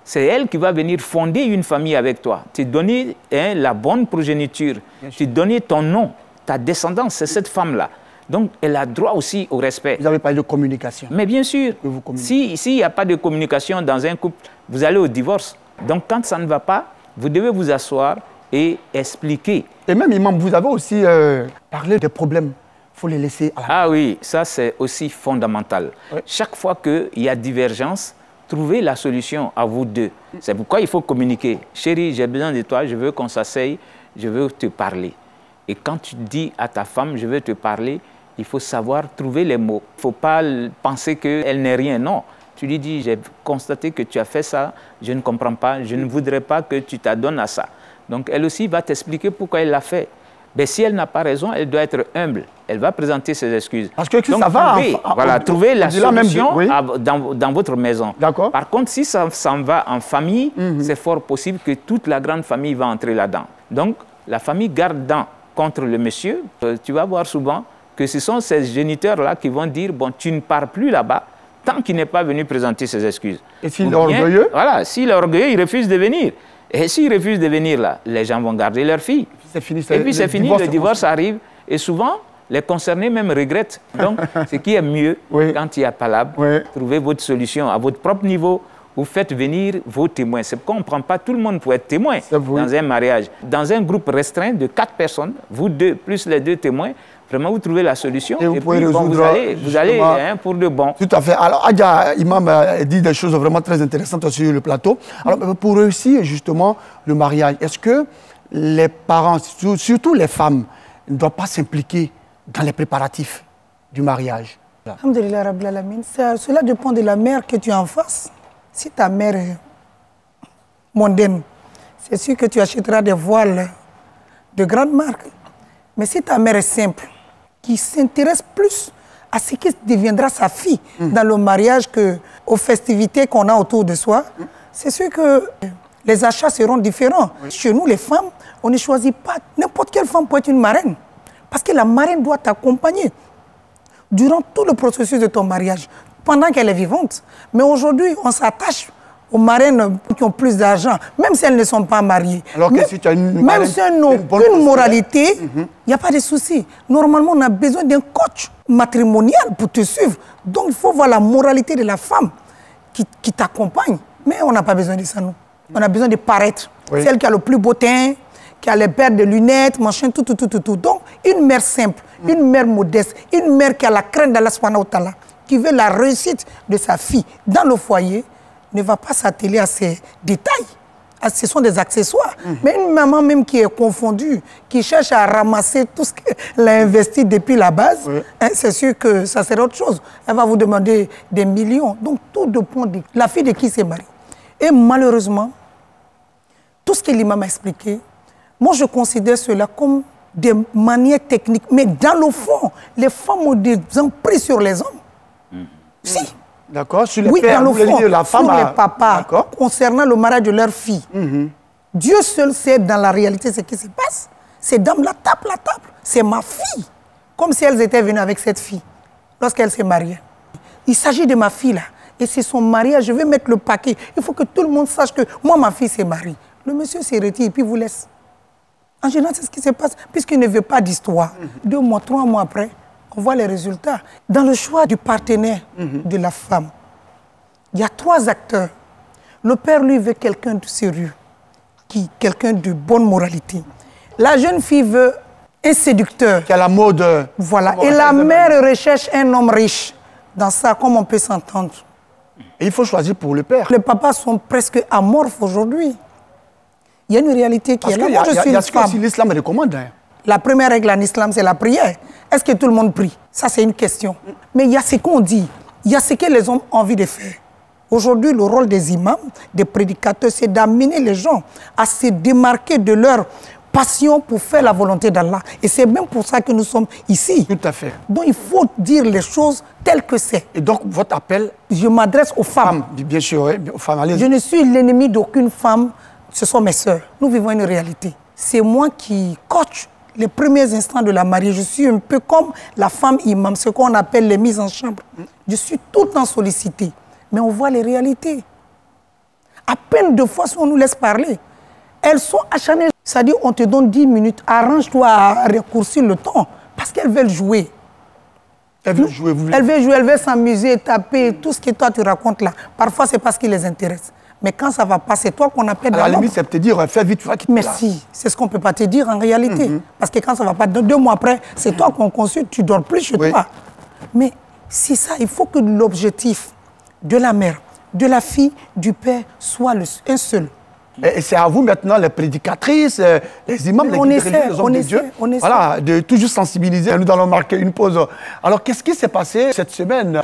C'est elle qui va venir fonder une famille avec toi. Tu donner la bonne progéniture. Tu donner ton nom, ta descendance, c'est cette femme-là. Donc, elle a droit aussi au respect. Vous avez parlé de communication. Mais bien sûr, s'il n'y a pas de communication dans un couple, vous allez au divorce. Donc, quand ça ne va pas, vous devez vous asseoir et expliquer. Et même, imam, vous avez aussi parlé des problèmes. Il faut les laisser à la... Ah oui, ça c'est aussi fondamental. Oui. Chaque fois qu'il y a divergence, trouvez la solution à vous deux. C'est pourquoi il faut communiquer. Chérie, j'ai besoin de toi, je veux qu'on s'asseye, je veux te parler. Et quand tu dis à ta femme, je veux te parler, il faut savoir trouver les mots. Il ne faut pas penser qu'elle n'est rien, non. Tu lui dis, j'ai constaté que tu as fait ça, je ne comprends pas, je ne voudrais pas que tu t'adonnes à ça. Donc, elle aussi va t'expliquer pourquoi elle l'a fait. Mais si elle n'a pas raison, elle doit être humble. Elle va présenter ses excuses. Parce que donc, ça va... Trouvez la solution oui. dans votre maison. D'accord. Par contre, si ça s'en va en famille, c'est fort possible que toute la grande famille va entrer là-dedans. Donc, la famille garde dent contre le monsieur. Tu vas voir souvent que ce sont ces géniteurs-là qui vont dire, bon, tu ne pars plus là-bas tant qu'il n'est pas venu présenter ses excuses. Et s'il est orgueilleux? Voilà, s'il est orgueilleux, il refuse de venir. Et s'il refuse de venir là, les gens vont garder leur fille. Fini, et puis c'est fini, le divorce arrive. Et souvent, les concernés même regrettent. Donc, ce qui est mieux, quand il y a palabre, trouvez votre solution à votre propre niveau. Vous faites venir vos témoins. C'est pourquoi on ne prend pas tout le monde pour être témoin dans un mariage. Dans un groupe restreint de 4 personnes, vous deux plus les 2 témoins, vraiment vous trouvez la solution. Et puis, vous allez pour de bon. Tout à fait. Alors, Adja Imam dit des choses vraiment très intéressantes sur le plateau. Alors, pour réussir justement le mariage, est-ce que les parents, surtout les femmes, ne doivent pas s'impliquer dans les préparatifs du mariage? Alhamdulillah Rabbil Alamin. Cela dépend de la mère que tu as en face. Si ta mère est mondaine, c'est sûr que tu achèteras des voiles de grande marque. Mais si ta mère est simple, qui s'intéresse plus à ce qui deviendra sa fille dans le mariage qu'aux festivités qu'on a autour de soi, c'est sûr que les achats seront différents. Chez nous, les femmes, on ne choisit pas n'importe quelle femme pour être une marraine. Parce que la marraine doit t'accompagner durant tout le processus de ton mariage, pendant qu'elle est vivante. Mais aujourd'hui, on s'attache aux marraines qui ont plus d'argent, même si elles ne sont pas mariées. Alors que si tu as même si elles n'ont aucune moralité, il n'y a pas de souci. Normalement, on a besoin d'un coach matrimonial pour te suivre. Donc, il faut voir la moralité de la femme qui t'accompagne. Mais on n'a pas besoin de ça, nous. On a besoin de paraître. Celle qui a le plus beau teint, qui a les paires de lunettes, machin, tout. Donc, une mère simple, une mère modeste, une mère qui a la crainte d'Allah subhanahu wa ta'ala, qui veut la réussite de sa fille dans le foyer, ne va pas s'atteler à ces détails. Ce sont des accessoires. Mais une maman même qui est confondue, qui cherche à ramasser tout ce qu'elle a investi depuis la base, c'est sûr que ça serait autre chose. Elle va vous demander des millions. Donc tout dépend de la fille de qui s'est mariée. Et malheureusement, tout ce que l'imam a expliqué, moi je considère cela comme des manières techniques. Mais dans le fond, les femmes ont des emprises sur les hommes. Si. D'accord, sur les oui, pères, dans le fond, la femme sur les papas, concernant le mariage de leur fille. Dieu seul sait dans la réalité ce qui se passe. Ces dames-là tapent la table. C'est ma fille. Comme si elles étaient venues avec cette fille lorsqu'elle s'est mariée. Il s'agit de ma fille là. Et c'est son mariage. Je vais mettre le paquet. Il faut que tout le monde sache que moi, ma fille s'est mariée. Le monsieur s'est retiré et puis vous laisse. En général, c'est ce qui se passe puisqu'il ne veut pas d'histoire. 2 mois, 3 mois après, on voit les résultats. Dans le choix du partenaire de la femme, il y a 3 acteurs. Le père, lui, veut quelqu'un de sérieux, quelqu'un de bonne moralité. La jeune fille veut un séducteur. Qui a la mode. Voilà. Et la mère recherche un homme riche. Dans ça, comme on peut s'entendre. Et il faut choisir pour le père. Les papas sont presque amorphes aujourd'hui. Il y a une réalité qui est là. Moi, je suis une femme. Si l'islam recommande. La première règle en islam, c'est la prière. Est-ce que tout le monde prie? Ça, c'est une question. Mais il y a ce qu'on dit. Il y a ce que les hommes ont envie de faire. Aujourd'hui, le rôle des imams, des prédicateurs, c'est d'amener les gens à se démarquer de leur passion pour faire la volonté d'Allah. Et c'est même pour ça que nous sommes ici. Tout à fait. Donc, il faut dire les choses telles que c'est. Et donc, votre appel? Je m'adresse aux femmes. Bien sûr, oui, aux femmes. Je ne suis l'ennemi d'aucune femme. Ce sont mes sœurs. Nous vivons une réalité. C'est moi qui coach les premiers instants de la mariée. Je suis un peu comme la femme imam, ce qu'on appelle les mises en chambre. Je suis tout le temps sollicitée. Mais on voit les réalités. À peine 2 fois, si on nous laisse parler, elles sont acharnées. C'est-à-dire, on te donne 10 minutes, arrange-toi à raccourcir le temps, parce qu'elles veulent jouer. Elles veulent jouer, vous voulez... Elles veulent s'amuser, taper, tout ce que toi tu racontes là. Parfois, c'est parce qu'il les intéresse. Mais quand ça va pas, c'est toi qu'on appelle... À la limite, c'est te dire, fais vite, tu vas quitter. Merci. C'est ce qu'on ne peut pas te dire en réalité. Parce que quand ça va pas, 2 mois après, c'est toi qu'on consulte, tu ne dors plus chez toi. Mais c'est ça, il faut que l'objectif de la mère, de la fille, du père soit un seul. Et c'est à vous maintenant, les prédicatrices, les imams, les hommes de Dieu, voilà, de toujours sensibiliser. Nous allons marquer une pause. Alors, qu'est-ce qui s'est passé cette semaine?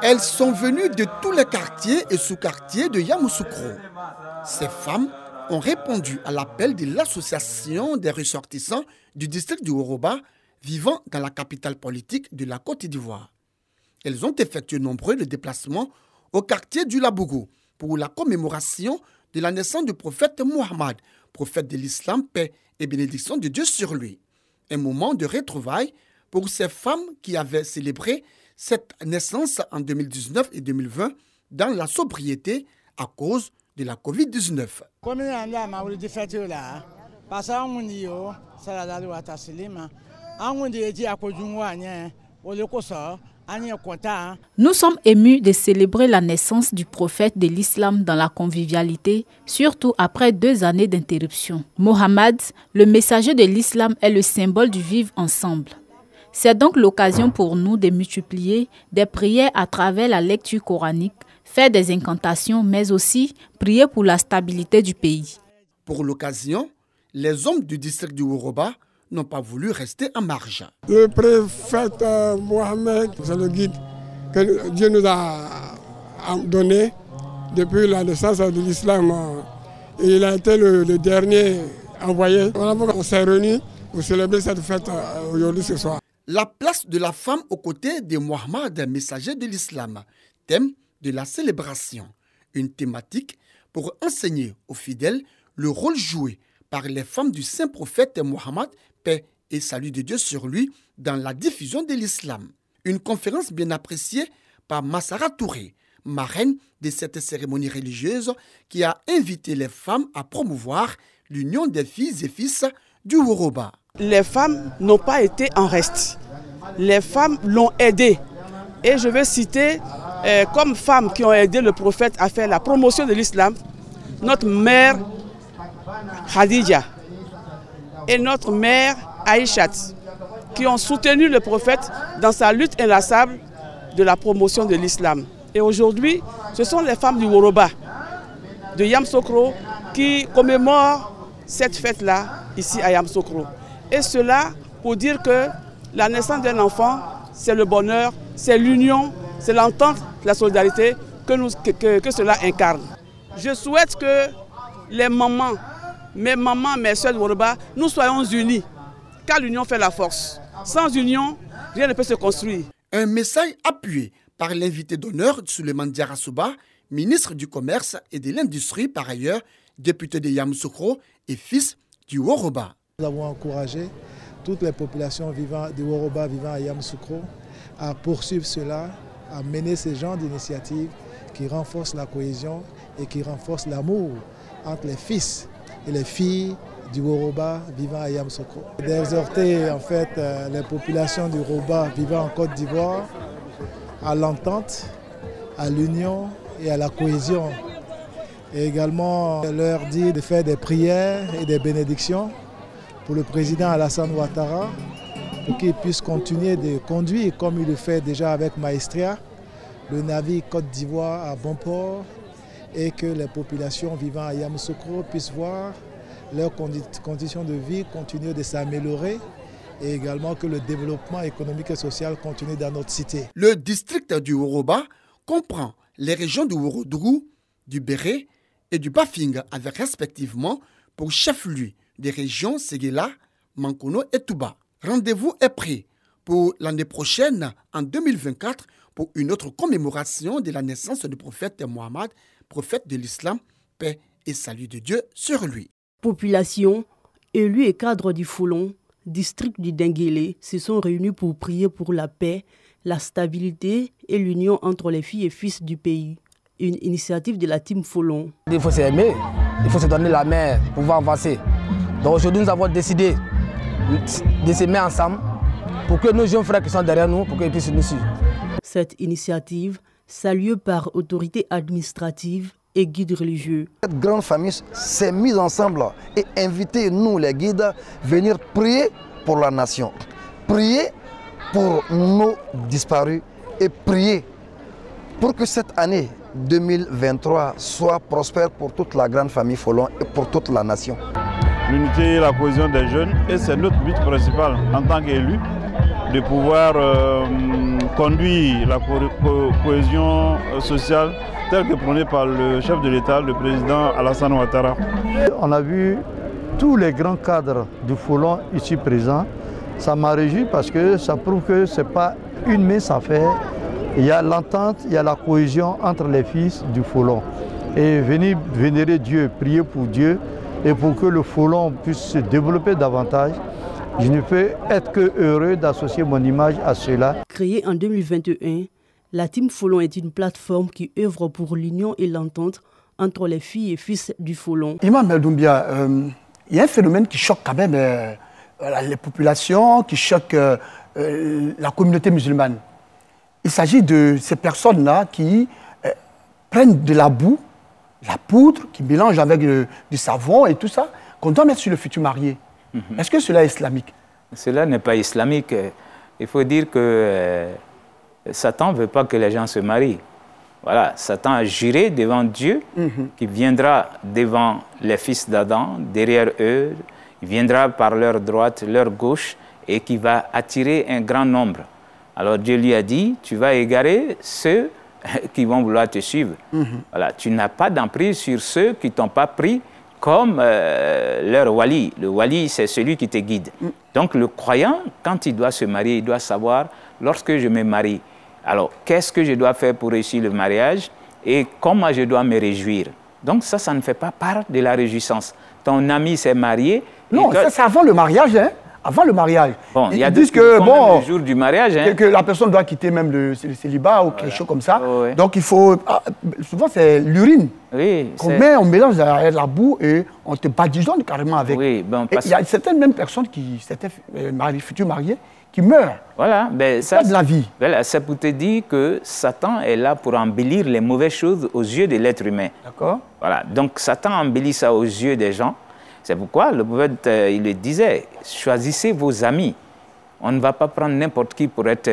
Elles sont venues de tous les quartiers et sous-quartiers de Yamoussoukro. Ces femmes ont répondu à l'appel de l'association des ressortissants du district du Horoba vivant dans la capitale politique de la Côte d'Ivoire. Elles ont effectué nombreux de déplacements au quartier du Labougou pour la commémoration de la naissance du prophète Mohammed, prophète de l'islam, paix et bénédiction de Dieu sur lui. Un moment de retrouvailles pour ces femmes qui avaient célébré cette naissance en 2019 et 2020 dans la sobriété à cause de la Covid-19. Nous sommes émus de célébrer la naissance du prophète de l'islam dans la convivialité, surtout après 2 années d'interruption. Mohammed, le messager de l'islam, est le symbole du vivre ensemble. C'est donc l'occasion pour nous de multiplier des prières à travers la lecture coranique, faire des incantations, mais aussi prier pour la stabilité du pays. Pour l'occasion, les hommes du district du Woroba n'ont pas voulu rester en marge. Le prophète Mohammed, c'est le guide que Dieu nous a donné depuis la naissance de l'islam. Il a été le dernier envoyé. On s'est réunis pour célébrer cette fête aujourd'hui ce soir. La place de la femme aux côtés de Mohammed, messager de l'islam, thème de la célébration, une thématique pour enseigner aux fidèles le rôle joué par les femmes du saint prophète Mohammed, paix et salut de Dieu sur lui, dans la diffusion de l'islam. Une conférence bien appréciée par Massara Touré, marraine de cette cérémonie religieuse, qui a invité les femmes à promouvoir l'union des filles et fils du Woroba. Les femmes n'ont pas été en reste. Les femmes l'ont aidé. Et je vais citer comme femmes qui ont aidé le prophète à faire la promotion de l'islam, notre mère Khadija et notre mère Aïchat, qui ont soutenu le prophète dans sa lutte inlassable de la promotion de l'islam. Et aujourd'hui, ce sont les femmes du Woroba, de Yamsokro, qui commémorent cette fête-là, ici à Yamsokro. Et cela pour dire que la naissance d'un enfant, c'est le bonheur, c'est l'union, c'est l'entente, la solidarité que cela incarne. Je souhaite que les mamans, mes soeurs de Woroba, nous soyons unis, car l'union fait la force. Sans union, rien ne peut se construire. Un message appuyé par l'invité d'honneur Souleymane Diarra-Souba, ministre du Commerce et de l'Industrie, par ailleurs, député de Yamoussoukro et fils du Woroba. Nous avons encouragé toutes les populations du Woroba vivant à Yamoussoukro à poursuivre cela, à mener ce genre d'initiatives qui renforcent la cohésion et qui renforcent l'amour entre les fils et les filles du Woroba vivant à Yamoussoukro. D'exhorter en fait les populations du Woroba vivant en Côte d'Ivoire à l'entente, à l'union et à la cohésion. Et également leur dire de faire des prières et des bénédictions pour le président Alassane Ouattara, pour qu'il puisse continuer de conduire comme il le fait déjà avec Maestria, le navire Côte d'Ivoire à bon port, et que les populations vivant à Yamoussoukro puissent voir leurs conditions de vie continuer de s'améliorer et également que le développement économique et social continue dans notre cité. Le district du Woroba comprend les régions du Worodrou, du Béré et du Bafing, avec respectivement pour chef-lieu des régions Séguéla, Mankono et Touba. Rendez-vous est pris pour l'année prochaine, en 2024, pour une autre commémoration de la naissance du prophète Mohammed, prophète de l'islam, paix et salut de Dieu sur lui. Population, élus et cadres du Foulon, district du Denguélé, se sont réunis pour prier pour la paix, la stabilité et l'union entre les filles et fils du pays. Une initiative de la team Foulon. Il faut s'aimer, il faut se donner la main pour pouvoir avancer. Donc aujourd'hui, nous avons décidé de se mettre ensemble pour que nos jeunes frères qui sont derrière nous, pour qu'ils puissent nous suivre. Cette initiative, saluée par autorités administratives et guides religieux. Cette grande famille s'est mise ensemble et invité nous, les guides, à venir prier pour la nation, prier pour nos disparus et prier pour que cette année 2023 soit prospère pour toute la grande famille Folon et pour toute la nation. L'unité et la cohésion des jeunes, et c'est notre but principal en tant qu'élus, de pouvoir conduire la cohésion sociale telle que prônée par le chef de l'État, le président Alassane Ouattara. On a vu tous les grands cadres du Foulon ici présents. Ça m'a réjoui parce que ça prouve que ce n'est pas une mince affaire. Il y a l'entente, il y a la cohésion entre les fils du Foulon. Et venir vénérer Dieu, prier pour Dieu et pour que le Foulon puisse se développer davantage Je ne peux être que heureux d'associer mon image à cela. Créée en 2021, la Team Folon est une plateforme qui œuvre pour l'union et l'entente entre les filles et fils du Folon. Imam Doumbia, il y a un phénomène qui choque quand même les populations, qui choque la communauté musulmane. Il s'agit de ces personnes-là qui prennent de la boue, la poudre, qui mélangent avec du savon et tout ça, qu'on doit mettre sur le futur marié. Est-ce que cela est islamique? Cela n'est pas islamique. Il faut dire que Satan ne veut pas que les gens se marient. Voilà, Satan a juré devant Dieu qu'il viendra devant les fils d'Adam, derrière eux, il viendra par leur droite, leur gauche, et qui va attirer un grand nombre. Alors Dieu lui a dit, tu vas égarer ceux qui vont vouloir te suivre. Voilà, tu n'as pas d'emprise sur ceux qui ne t'ont pas pris comme leur wali. Le wali, c'est celui qui te guide. Donc le croyant, quand il doit se marier, il doit savoir, lorsque je me marie, alors qu'est-ce que je dois faire pour réussir le mariage et comment je dois me réjouir. Donc ça ne fait pas part de la réjouissance. Ton ami s'est marié. Non, ça c'est avant le mariage, hein. Avant le mariage. Bon, il y a disent que bon, le jour du mariage, hein, que la personne doit quitter même le célibat ou quelque chose comme ça. Donc il faut, souvent c'est l'urine qu'on met, on mélange la boue et on te badigeonne carrément avec. Oui, bon, il y a certaines mêmes personnes qui s'étaient futurs mariés qui meurent. Voilà, ben, ça de la vie. Voilà, c'est pour te dire que Satan est là pour embellir les mauvaises choses aux yeux de l'être humain. D'accord. Voilà, donc Satan embellit ça aux yeux des gens. C'est pourquoi le prophète, il le disait, choisissez vos amis. On ne va pas prendre n'importe qui pour être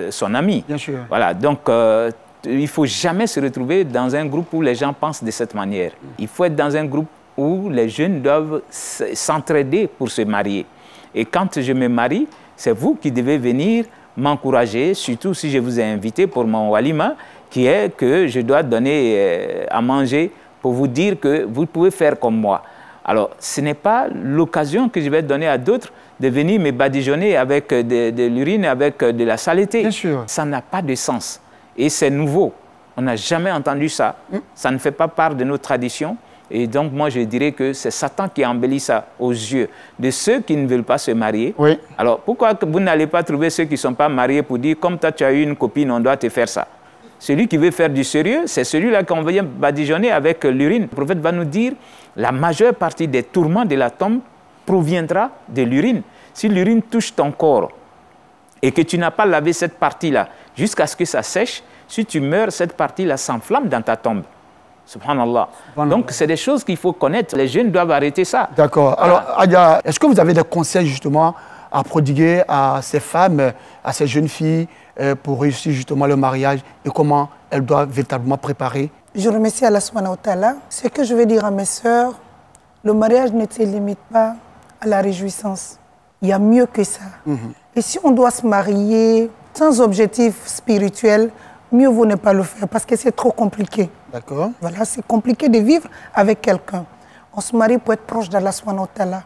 son ami. Bien sûr. Voilà, donc il ne faut jamais se retrouver dans un groupe où les gens pensent de cette manière. Il faut être dans un groupe où les jeunes doivent s'entraider pour se marier. Et quand je me marie, c'est vous qui devez venir m'encourager, surtout si je vous ai invité pour mon walima, qui est que je dois donner à manger pour vous dire que vous pouvez faire comme moi. Alors, ce n'est pas l'occasion que je vais donner à d'autres de venir me badigeonner avec de l'urine, avec de la saleté. Bien sûr. Ça n'a pas de sens. Et c'est nouveau. On n'a jamais entendu ça. Ça ne fait pas part de nos traditions. Et donc, moi, je dirais que c'est Satan qui embellit ça aux yeux de ceux qui ne veulent pas se marier. Oui. Alors, pourquoi vous n'allez pas trouver ceux qui ne sont pas mariés pour dire, comme toi, tu as eu une copine, on doit te faire ça? Celui qui veut faire du sérieux, c'est celui-là qu'on vient badigeonner avec l'urine. Le prophète va nous dire, la majeure partie des tourments de la tombe proviendra de l'urine. Si l'urine touche ton corps et que tu n'as pas lavé cette partie-là jusqu'à ce que ça sèche, si tu meurs, cette partie-là s'enflamme dans ta tombe. Subhanallah. Donc, c'est des choses qu'il faut connaître. Les jeunes doivent arrêter ça. D'accord. Alors, Adia, est-ce que vous avez des conseils justement à prodiguer à ces femmes, à ces jeunes filles pour réussir justement le mariage et comment elles doivent véritablement préparer? Je remercie Allah subhanahu wa ta'ala. Ce que je veux dire à mes sœurs, le mariage ne se limite pas à la réjouissance. Il y a mieux que ça. Et si on doit se marier sans objectif spirituel, mieux vaut ne pas le faire parce que c'est trop compliqué. D'accord. Voilà, c'est compliqué de vivre avec quelqu'un. On se marie pour être proche d'Allah subhanahu wa ta'ala,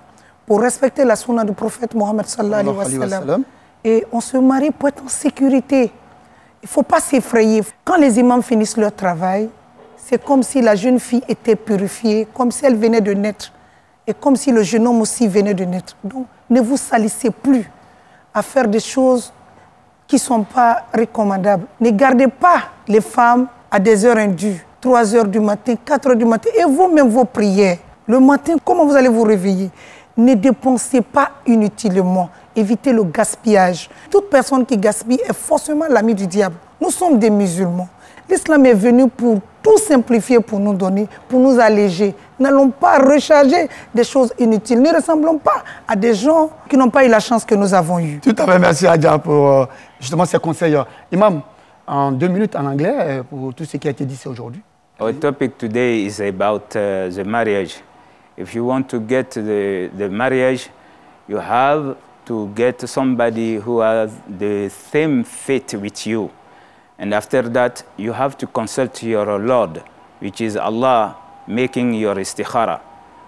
pour respecter la sunna du prophète Mohammed sallallahu alayhi wa sallam. Et on se marie pour être en sécurité. Il ne faut pas s'effrayer. Quand les imams finissent leur travail, c'est comme si la jeune fille était purifiée, comme si elle venait de naître, et comme si le jeune homme aussi venait de naître. Donc, ne vous salissez plus à faire des choses qui ne sont pas recommandables. Ne gardez pas les femmes à des heures indues, 3 heures du matin, 4 heures du matin, et vous-même vos prières. Le matin, comment vous allez vous réveiller? Ne dépensez pas inutilement. Évitez le gaspillage. Toute personne qui gaspille est forcément l'ami du diable. Nous sommes des musulmans. L'islam est venu pour tout simplifier, pour nous donner, pour nous alléger. N'allons pas recharger des choses inutiles. Ne ressemblons pas à des gens qui n'ont pas eu la chance que nous avons eue. Tout à fait, merci Adja pour justement ces conseils. Imam, en 2 minutes en anglais pour tout ce qui a été dit ici aujourd'hui. Our topic today is about the marriage. If you want to get the marriage, you have to get somebody who has the same faith with you. And after that, you have to consult your Lord, which is Allah, making your istikhara.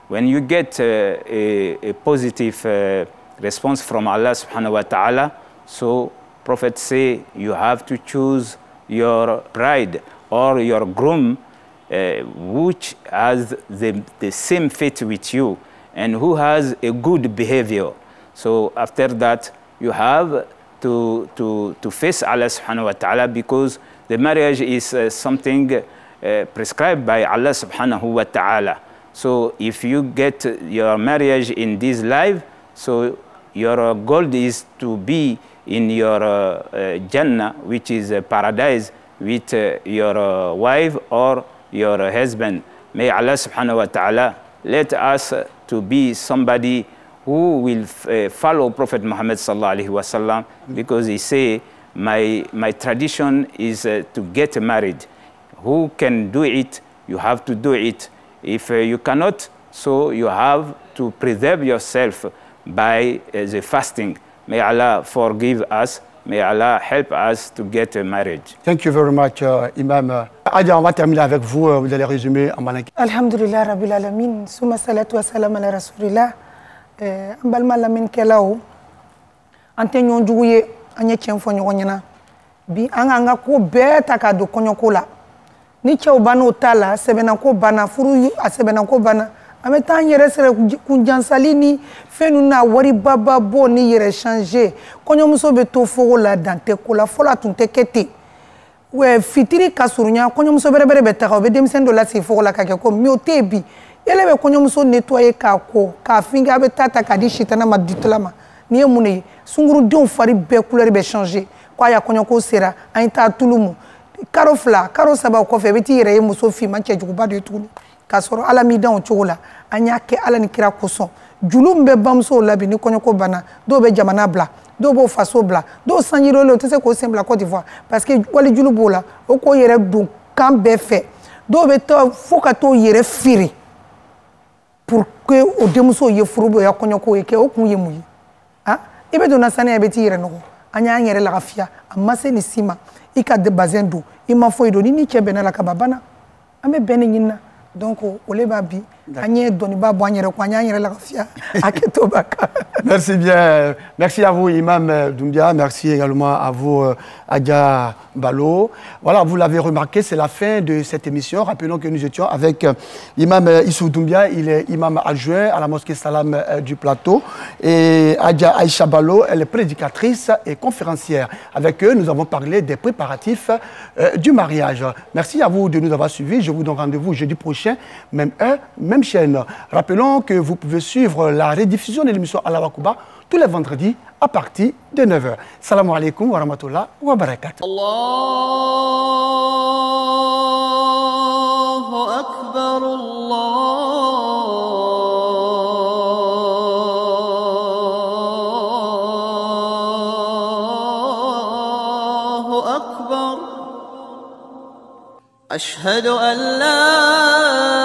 When you get a positive response from Allah subhanahu wa ta'ala, so Prophet say you have to choose your bride or your groom which has the same faith with you and who has a good behavior. So after that, you have to face Allah subhanahu wa ta'ala, because the marriage is something prescribed by Allah subhanahu wa ta'ala. So if you get your marriage in this life, so your goal is to be in your Jannah, which is paradise, with your wife or your husband. May Allah subhanahu wa ta'ala let us to be somebody who will follow Prophet Muhammad sallallahu alaihi wasallam, because he say, my tradition is to get married. Who can do it? You have to do it. If you cannot, so you have to preserve yourself by the fasting. May Allah forgive us. May Allah help us to get married. Thank you very much, Imam. Adja, on va terminer avec vous. Vous allez résumer en malinki. Alhamdulillah Rabbil Alamin. Suma salatu wa salam ala Rasulillah. Balma lamin kelao. Ante nyon juye anye chenfo nyonyana. Bi anga ko beta ka do konyoko la. Ni chew bano tala sebena ko bana furu sebena ko bana. Ame tan yere sere kunjansali ni fenu na wari baba bo ni yere changer. Konyomuso be to fogo la dante ko la fola tunte kete. We fitiri kasurunya konyomuso bere beta ko be demsen do la si fogo la kake ko mi otebi. Ele be konyomuso nettoyer ka ko ka finga be tata ka di shitana ma ditlama. Ni emune sunguru don fari be couleur be changer. Kwa ya konyoko sera anta tulumu. Karo fla, karo saba ko fe beti yere muso fi manche juguba de tulu. Kasoro ala mi dan o la anya ke ala ni kira koson julum be bamso labi ni konyoko bana do be jamana bla do bo faso bla do sanjiro le tese ko sembla Côte d'Ivoire parce que wali julubo la o ko yere dun kan be fe do be to foka to yere firi pour que o demuso ye furubo ya konyoko ye ke o kun ye muyi ha ibe do na sane ya beti yere no anya yere la gafia amase ni sima ika de bazendo ima fo ido ni chebe na la kababana ame bene nyina. Donc, merci bien. Merci à vous, Imam Doumbia. Merci également à vous, Adja Balo. Voilà, vous l'avez remarqué, c'est la fin de cette émission. Rappelons que nous étions avec Imam Issou Doumbia. Il est imam adjoint à la mosquée Salam du Plateau. Et Adja Aïcha Balo, elle est prédicatrice et conférencière. Avec eux, nous avons parlé des préparatifs du mariage. Merci à vous de nous avoir suivis. Je vous donne rendez-vous jeudi prochain, même heure, même chaîne. Rappelons que vous pouvez suivre la rediffusion de l'émission Allah Wakuba tous les vendredis à partir de 9h. Salam alaikum wa rahmatullah wa barakatuh. Allahu Akbar, Allahu Akbar. Ashhadu an la